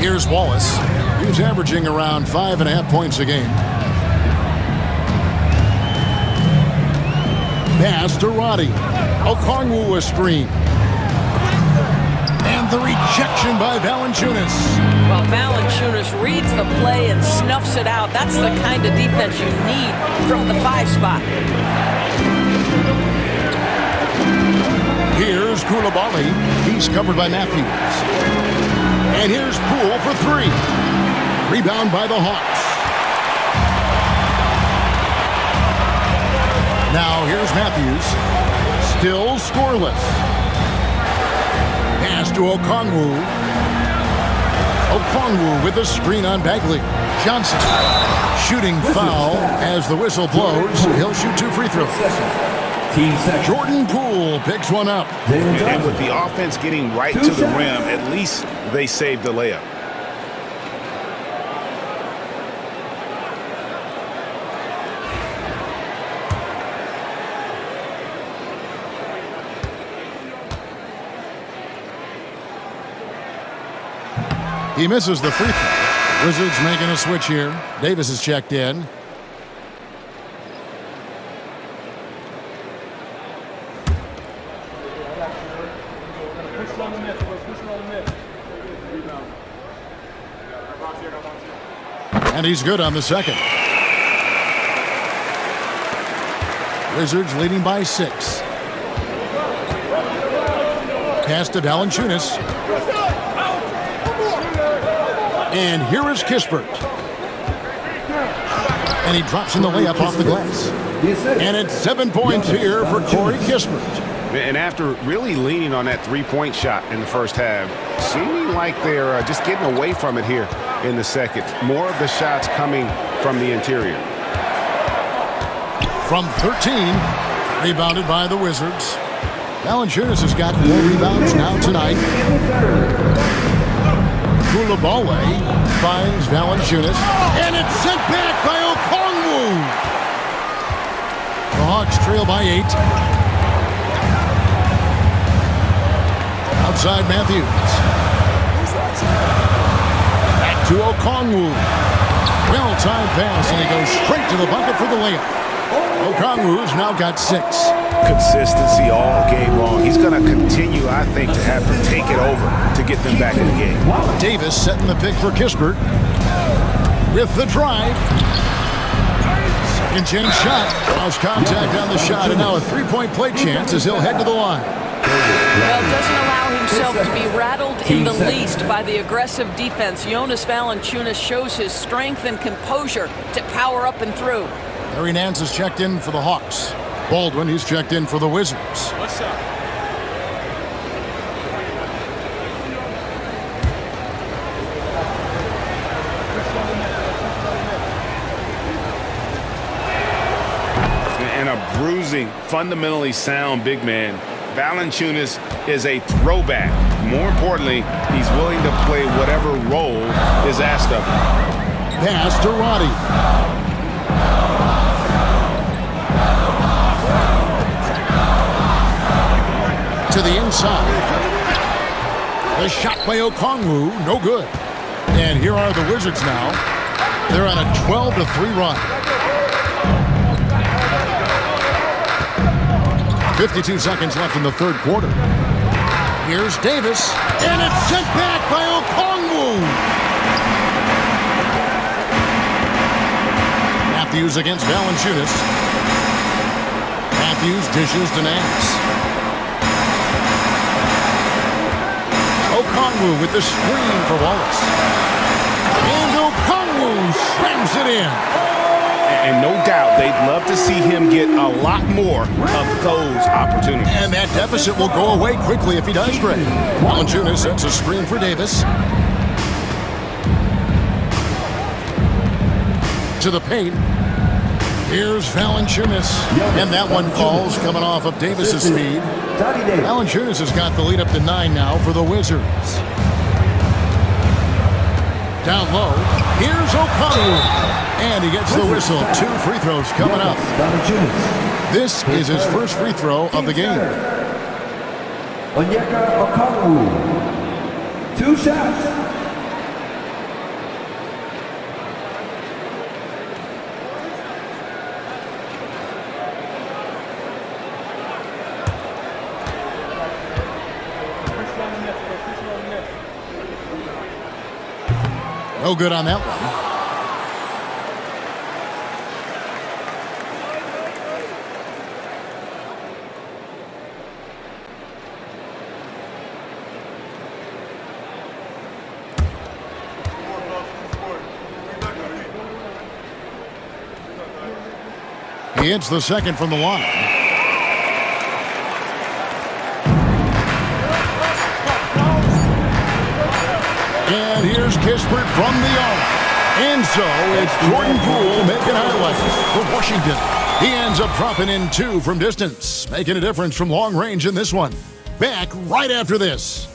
Here's Wallace. He's averaging around 5.5 points a game. Pass to Roddy. Okongwu a screen. And the rejection by Valanciunas. Well, Valanciunas reads the play and snuffs it out. That's the kind of defense you need from the 5 spot. Here's Koulibaly. He's covered by Matthews. And here's Poole for 3. Rebound by the Hawks. Now here's Matthews. Still scoreless. Pass to Okongwu. Okongwu with a screen on Bagley. Johnson. Shooting foul as the whistle blows. He'll shoot 2 free throws. Jordan Poole picks one up. And with the offense getting right to the rim, at least they saved the layup. He misses the free throw. Wizards making a switch here. Davis is checked in. And he's good on the second. Wizards leading by 6. Pass to Valanciunas. And here is Kispert. And he drops in the layup off the glass. And it's 7 points here for Corey Kispert. And after really leaning on that 3-point shot in the first half, seeming like they're just getting away from it here in the second. More of the shots coming from the interior. From 13, rebounded by the Wizards. Valanciunas has got 4 rebounds now tonight. Koulibaly finds Valanciunas, and it's sent back by Okongwu. The Hawks trail by 8. Outside Matthews. Back to Okongwu. Well-timed pass, and he goes straight to the bucket for the layup. Okongwu's now got 6. Consistency all game long. He's going to continue, I think, to have to take it over to get them back in the game. Davis setting the pick for Kispert. With the drive. Second chance shot. Lost contact on the shot, and now a 3-point play chance as he'll head to the line. Well, doesn't allow himself to be rattled in the least by the aggressive defense. Jonas Valanciunas shows his strength and composure to power up and through. Larry Nance is checked in for the Hawks. Baldwin, he's checked in for the Wizards. What's up? And a bruising, fundamentally sound big man. Valanciunas is a throwback. More importantly, he's willing to play whatever role is asked of him. Pass to Roddy. To the inside. The shot by Okongwu, no good. And here are the Wizards now. They're on a 12-3 run. 52 seconds left in the third quarter. Here's Davis, and it's sent back by Okongwu. Matthews against Valanciunas. Matthews dishes to Nance. Okongwu with the screen for Wallace. And Okongwu slams it in. And no doubt they'd love to see him get a lot more of those opportunities. And that deficit will go away quickly if he does, Greg. Valanciunas sets a screen for Davis. To the paint. Here's Valanciunas. And that one falls coming off of Davis's feed. Valanciunas has got the lead up to 9 now for the Wizards. Down low. Here's O'Connell. And he gets the whistle. 2 free throws coming up. This is his first free throw of the game. Onyeka Okongwu. 2 shots. No good on that one. He hits the second from the line. And here's Kispert from the arc. And so it's Jordan Poole making highlights for Washington. He ends up dropping in 2 from distance, making a difference from long range in this one. Back right after this.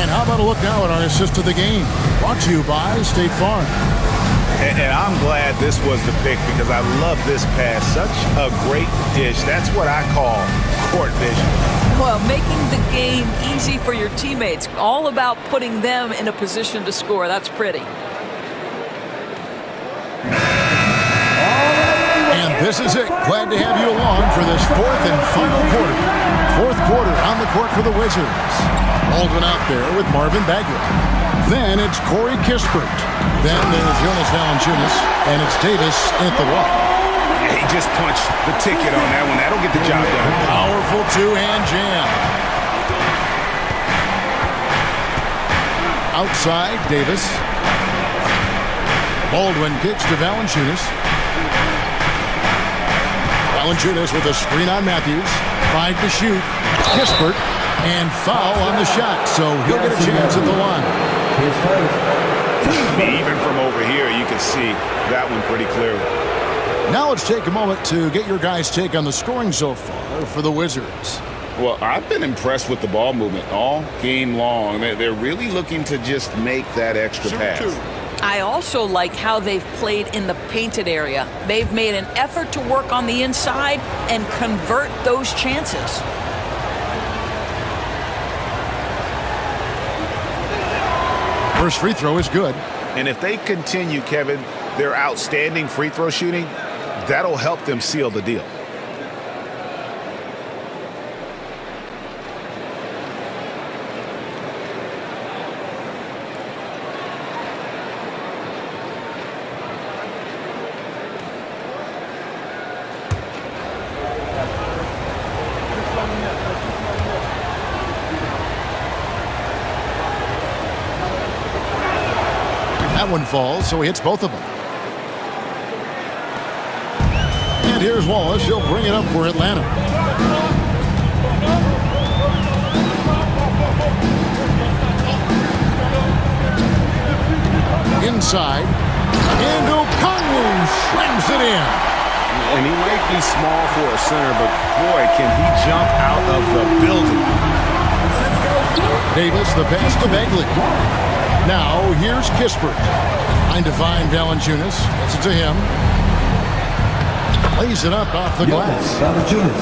How about a look now at our assist of the game? Brought to you by State Farm. And I'm glad this was the pick because I love this pass. Such a great dish. That's what I call court vision. Well, making the game easy for your teammates. All about putting them in a position to score. That's pretty. And this is it. Glad to have you along for this 4th and final quarter. 4th quarter on the court for the Wizards. Baldwin out there with Marvin Bagley. Then it's Corey Kispert. Then there's Jonas Valanciunas. And it's Davis at the one. He just punched the ticket on that one. That'll get the job done. Powerful 2-hand jam. Outside, Davis. Baldwin kicks to Valanciunas. Valanciunas with a screen on Matthews. 5 to shoot. Kispert. And foul on the shot, so he'll get a chance at the line. Even from over here, you can see that one pretty clearly. Now let's take a moment to get your guys' take on the scoring so far for the Wizards. Well, I've been impressed with the ball movement all game long. They're really looking to just make that extra pass. I also like how they've played in the painted area. They've made an effort to work on the inside and convert those chances. First free throw is good. And if they continue, Kevin, their outstanding free throw shooting, that'll help them seal the deal. That one falls, so he hits both of them. And here's Wallace. He'll bring it up for Atlanta. Inside. And O'Connell slams it in. And he might be small for a center, but boy, can he jump out of the building. Davis, the pass to Bagley. Now, here's Kispert. Trying to find Valanciunas. Gets it to him. Lays it up off the glass.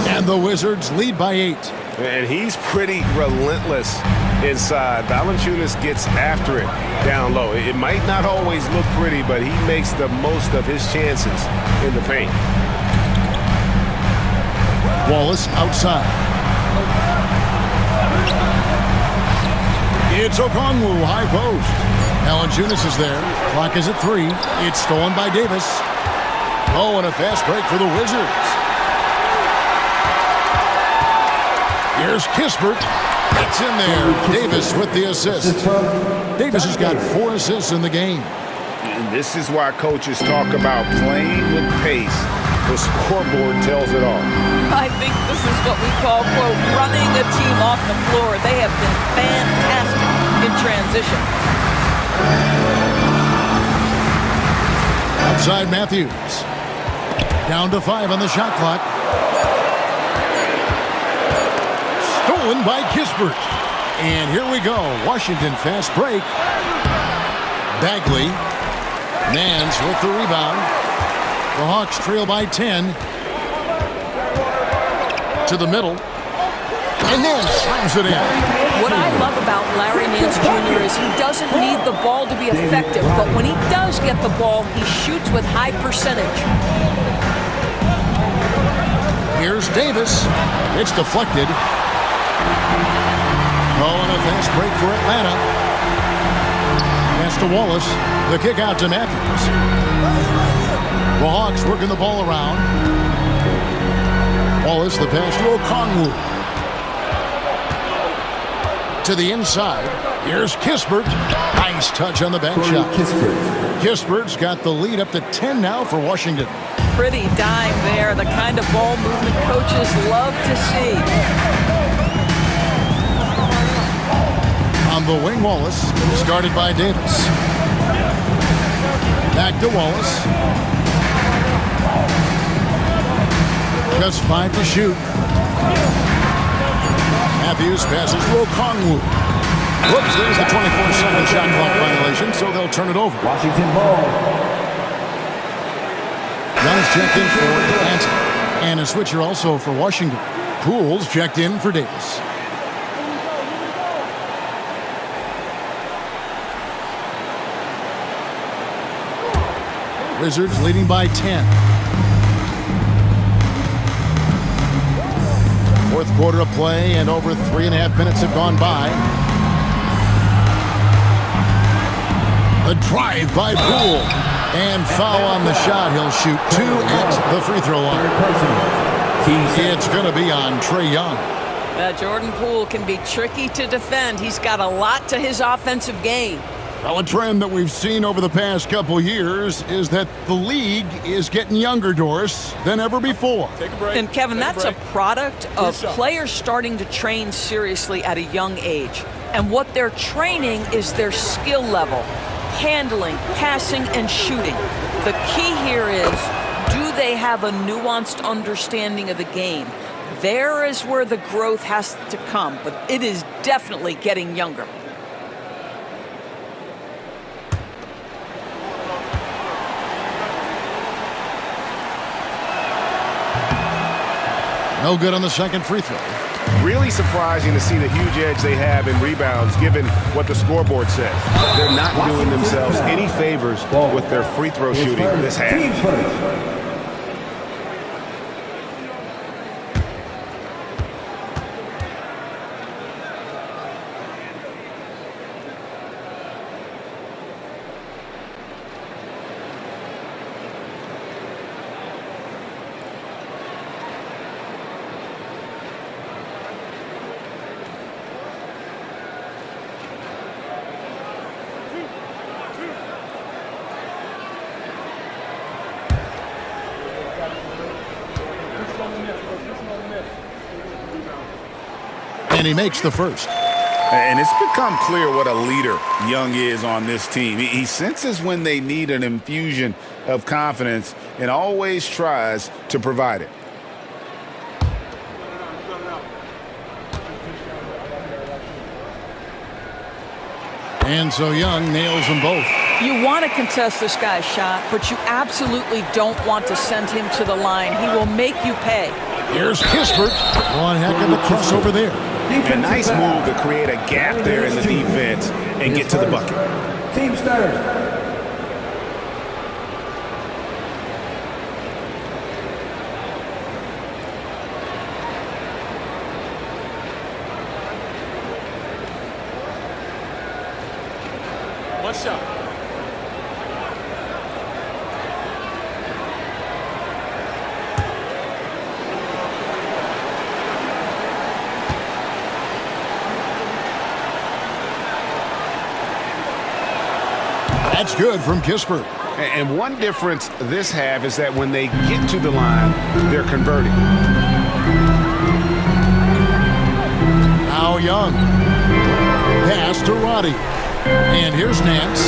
And the Wizards lead by 8. And he's pretty relentless inside. Valanciunas gets after it down low. It might not always look pretty, but he makes the most of his chances in the paint. Wallace outside. It's Okongwu, high post. Valanciunas is there. Clock is at 3. It's stolen by Davis. Oh, and a fast break for the Wizards. Here's Kispert. It's in there. Davis with the assist. Davis has got 4 assists in the game. And this is why coaches talk about playing with pace. The scoreboard tells it all. I think this is what we call, quote, running a team off the floor. They have been fantastic in transition. Outside Matthews. Down to 5 on the shot clock. Stolen by Kispert. And here we go. Washington fast break. Bagley. Nance with the rebound. The Hawks trail by 10. To the middle. And Nance slams it in. What I love about Larry Nance Jr. is he doesn't need the ball to be effective, but when he does get the ball, he shoots with high percentage. Here's Davis. It's deflected. Oh, and a fast break for Atlanta. Pass to Wallace. The kick out to Matthews. The Hawks working the ball around. Wallace, the pass to Okongwu. To the inside. Here's Kispert. Nice touch on the back shot. Kispert's got the lead up to 10 now for Washington. Pretty dime there, the kind of ball movement coaches love to see. On the wing, Wallace, started by Davis. Back to Wallace. Just 5 to shoot. Matthews passes to Okongwu. Whoops, there's the 24-second shot clock violation, so they'll turn it over. Washington ball. Young's checked in for Atlanta. And a switcher also for Washington. Poole's checked in for Davis. Wizards leading by 10. Fourth quarter of play, and over 3.5 minutes have gone by. A drive by Poole. And foul on the shot. He'll shoot 2 at the free throw line. It's going to be on Trae Young. Jordan Poole can be tricky to defend. He's got a lot to his offensive game. Well, a trend that we've seen over the past couple years is that the league is getting younger, Doris, than ever before. Take a break. And Kevin, that's a product of players starting to train seriously at a young age. And what they're training is their skill level, handling, passing, and shooting. The key here is, do they have a nuanced understanding of the game? There is where the growth has to come, but it is definitely getting younger. No good on the second free throw. Really surprising to see the huge edge they have in rebounds given what the scoreboard says. They're not doing themselves any favors with their free throw shooting this half. Team first. And he makes the first. And it's become clear what a leader Young is on this team. He senses when they need an infusion of confidence and always tries to provide it. And so Young nails them both. You want to contest this guy's shot, but you absolutely don't want to send him to the line. He will make you pay. Here's Kispert. One heck of a crossover there. A nice move to create a gap there in the defense and get to the bucket. Team starters. One shot. That's good from Kispert. And one difference this half is that when they get to the line, they're converting. Now Young. Pass to Roddy. And here's Nance.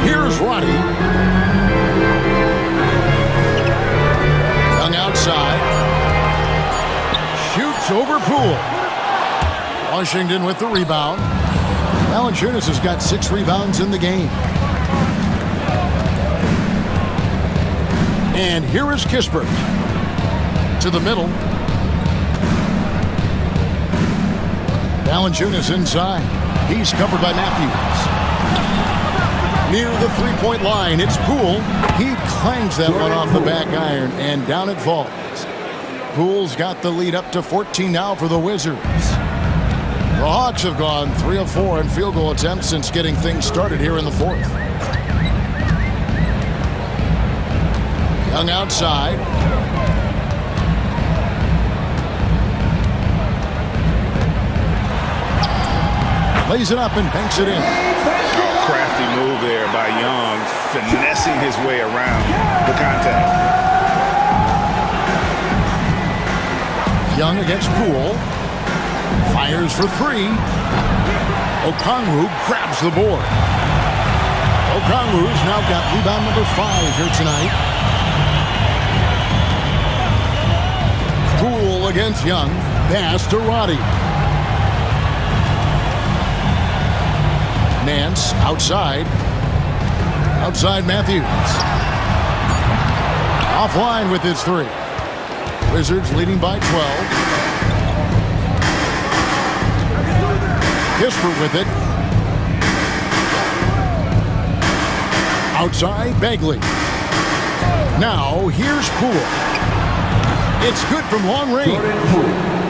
Here's Roddy. Young outside. Shoots over Poole. Washington with the rebound. Valanciunas has got 6 rebounds in the game. And here is Kispert. To the middle. Valanciunas inside. He's covered by Matthews. Near the three-point line, it's Poole. He clangs that one off the back iron, and down it falls. Poole's got the lead up to 14 now for the Wizards. The Hawks have gone 3 of 4 in field goal attempts since getting things started here in the fourth. Young outside. Lays it up and banks it in. Crafty move there by Young, finessing his way around the contact. Young against Poole. Fires for 3. Okongwu grabs the board. Okongwu's now got rebound number 5 here tonight. Poole against Young. Pass to Roddy. Nance outside. Outside Matthews. Offline with his 3. Wizards leading by 12. Kispert with it. Outside, Bagley. Now, here's Poole. It's good from long range.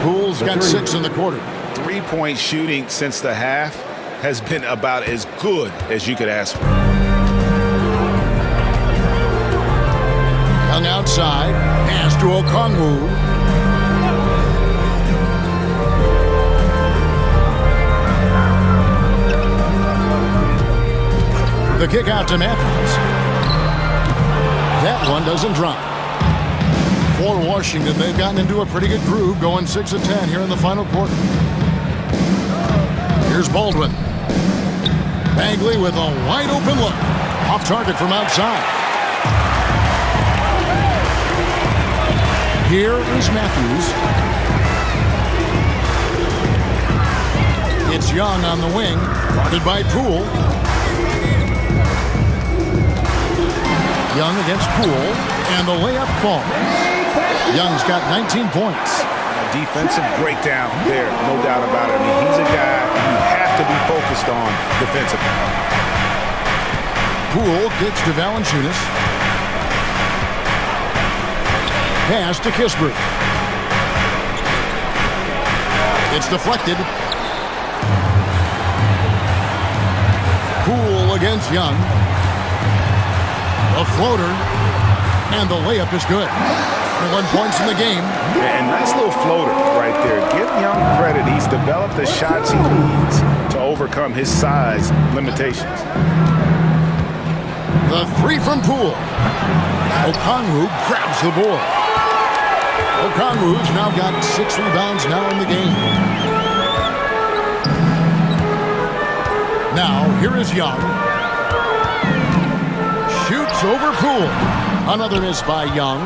Poole's got 6 in the quarter. 3-point shooting since the half has been about as good as you could ask for. Young outside. Pass to Okongwu. The kick out to Memphis. That one doesn't drop. For Washington, they've gotten into a pretty good groove, going 6 of 10 here in the final quarter. Here's Baldwin. Bagley with a wide open look. Off target from outside. Here is Matthews. It's Young on the wing, guarded by Poole. Young against Poole, and the layup falls. Young's got 19 points. A defensive breakdown there, no doubt about it. I mean, he's a guy you have to be focused on defensively. Poole gets to Valanciunas. Pass to Kispert. It's deflected. Poole against Young. A floater, and the layup is good. 1 points in the game. Yeah, and nice little floater right there. Give Young credit. He's developed the shots he needs to overcome his size limitations. The 3 from Poole. Okongwu grabs the board. Okongwu's now got 6 rebounds now in the game. Now, here is Young. Shoots over Poole. Another miss by Young.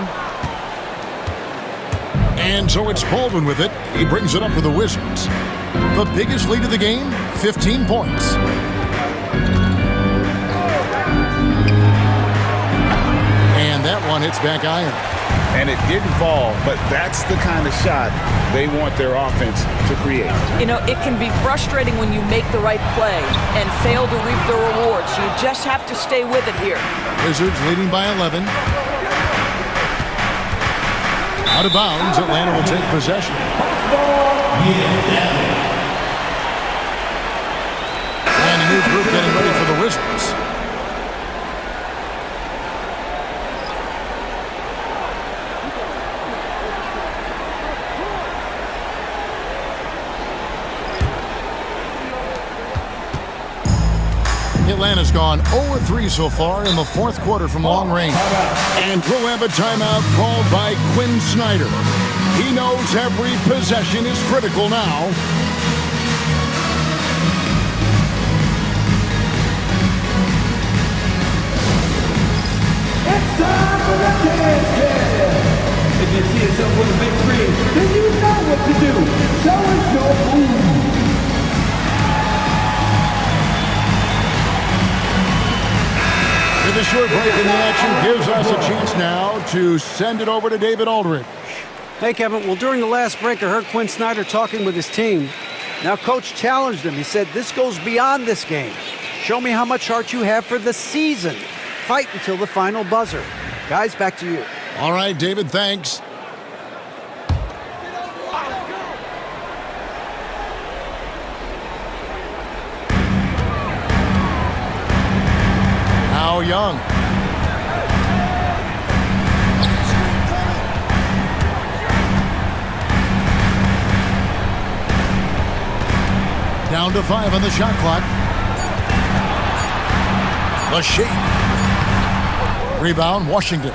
And so it's Baldwin with it. He brings it up for the Wizards. The biggest lead of the game, 15 points. And that one hits back iron. And it didn't fall, but that's the kind of shot they want their offense to create. You know, it can be frustrating when you make the right play and fail to reap the rewards. You just have to stay with it here. Wizards leading by 11. Out of bounds, Atlanta will take possession. new group getting ready for the Wizards. Atlanta's gone 0-3 so far in the fourth quarter from long range. And we'll have a timeout called by Quinn Snyder. He knows every possession is critical now. It's time for the dance game. If you see yourself with a big screen, then you know what to do. Show us your move. With a short break in the action gives us a chance now to send it over to David Aldridge. Hey, Kevin. Well, during the last break, I heard Quinn Snyder talking with his team. Now, Coach challenged him. He said, this goes beyond this game. Show me how much heart you have for the season. Fight until the final buzzer. Guys, back to you. All right, David, thanks. Now Young. Down to 5 on the shot clock. The shake. Rebound, Washington.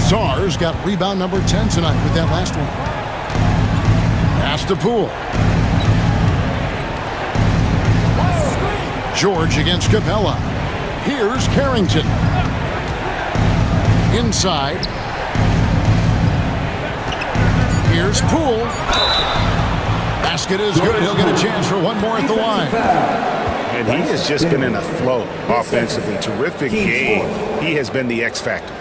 Sarr's got rebound number 10 tonight with that last one. Pass to Poole. George against Capella. Here's Carrington. Inside. Here's Poole. Basket is good. He'll get a chance for one more at the line. And he has just been in a flow offensively. Terrific game. He has been the X factor.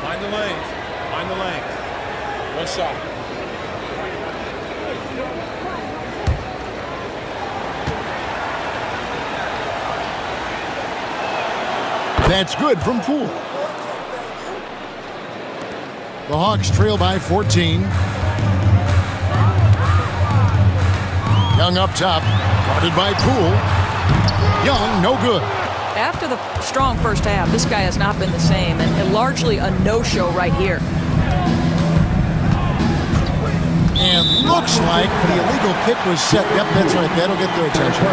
Find the lanes. Find the lanes. One shot. That's good from Poole. The Hawks trail by 14. Young up top, guarded by Poole. Young, no good. After the strong first half, this guy has not been the same, and largely a no-show right here. And looks like the illegal kick was set. Yep, that's right. That'll get their attention.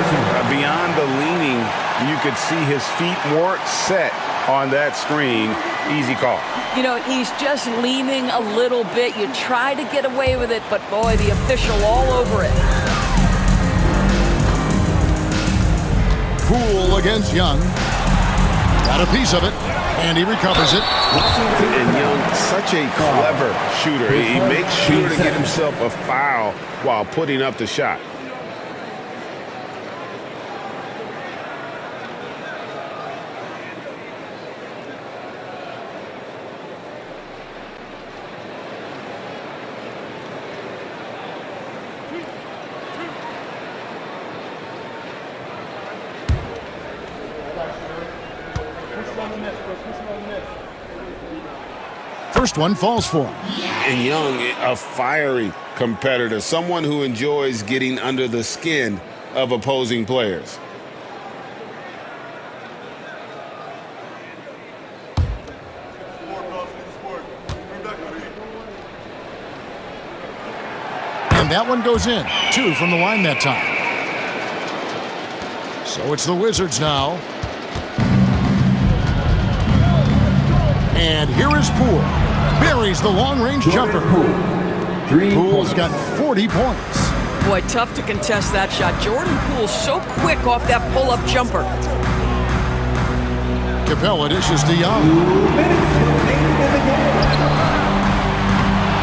Beyond the leaning, you could see his feet weren't set on that screen. Easy call. You know, he's just leaning a little bit. You try to get away with it, but boy, the official all over it. Poole against Young. Got a piece of it, and he recovers it. And Young, such a clever shooter. He makes sure to get himself a foul while putting up the shot. First one falls for him. And Young, a fiery competitor, someone who enjoys getting under the skin of opposing players. And that one goes in. 2 from the line that time. So it's the Wizards now. And here is Poole. Buries the long-range jumper. Poole's got 40 points. Boy, tough to contest that shot. Jordan Poole so quick off that pull-up jumper. Capella dishes to Young.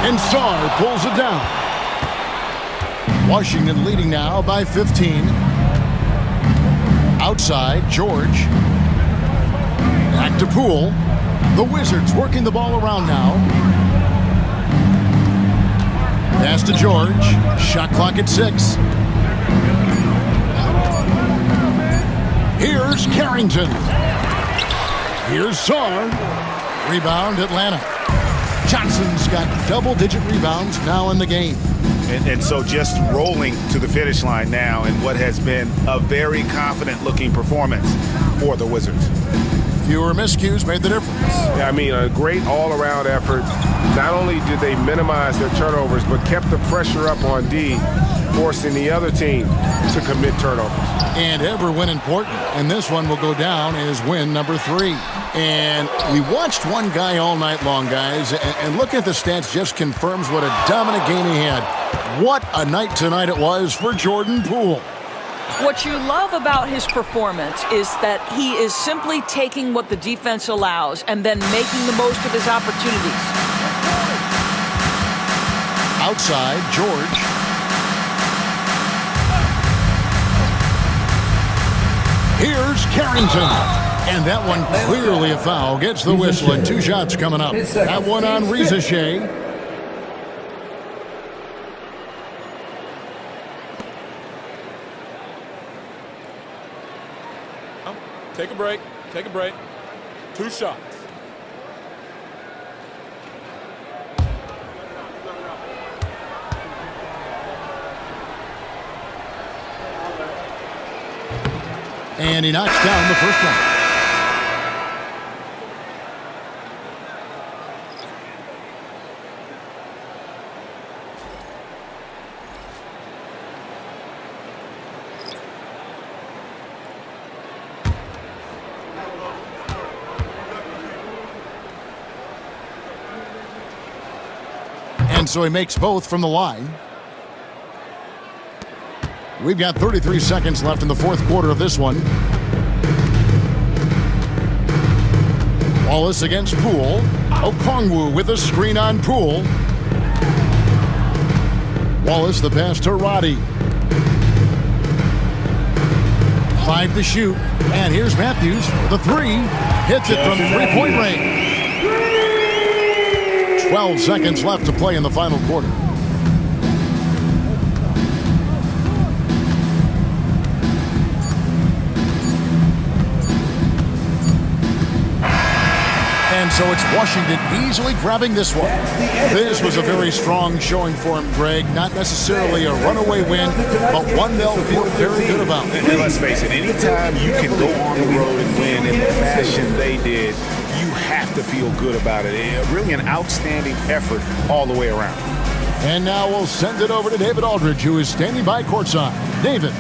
And Sarr pulls it down. Washington leading now by 15. Outside, George. Back to Poole. The Wizards working the ball around now. Pass to George. Shot clock at 6. Here's Carrington. Here's Sarr. Rebound, Atlanta. Johnson's got double-digit rebounds now in the game. And so just rolling to the finish line now in what has been a very confident-looking performance for the Wizards. Fewer miscues made the difference. I mean, a great all-around effort. Not only did they minimize their turnovers, but kept the pressure up on D, forcing the other team to commit turnovers. And every win important, and this one will go down as win number 3. And we watched one guy all night long, guys, and looking at the stats just confirms what a dominant game he had. What a night tonight it was for Jordan Poole. What you love about his performance is that he is simply taking what the defense allows and then making the most of his opportunities. Outside, George. Here's Carrington. And that one clearly a foul. Gets the whistle and 2 shots coming up. That one on Ricochet. Take a break. Take a break. 2 shots. And he knocks down the first one. And so he makes both from the line. We've got 33 seconds left in the fourth quarter of this one. Wallace against Poole. Okongwu with a screen on Poole. Wallace the pass to Roddy. 5 to shoot. And here's Matthews for the 3. Hits it from 3-point range. 12 seconds left to play in the final quarter. And so it's Washington easily grabbing this one. This was a very strong showing for him, Greg. Not necessarily a runaway win, but one they'll feel very good about. And let's face it, anytime you can go on the road and win in the fashion they did, you have to feel good about it. Really an outstanding effort all the way around. And now we'll send it over to David Aldridge, who is standing by courtside. David.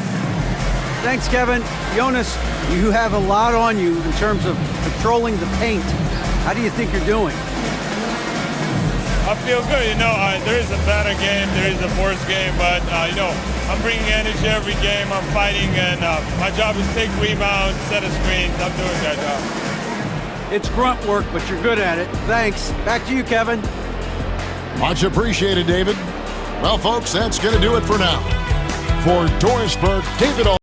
Thanks, Kevin. Jonas, you have a lot on you in terms of controlling the paint. How do you think you're doing? I feel good. There is a better game, there is a worse game, but, I'm bringing energy every game. I'm fighting, and my job is take rebounds, set of screens. I'm doing that job. It's grunt work, but you're good at it. Thanks. Back to you, Kevin. Much appreciated, David. Well, folks, that's going to do it for now. For Doris Burke, David Aldridge.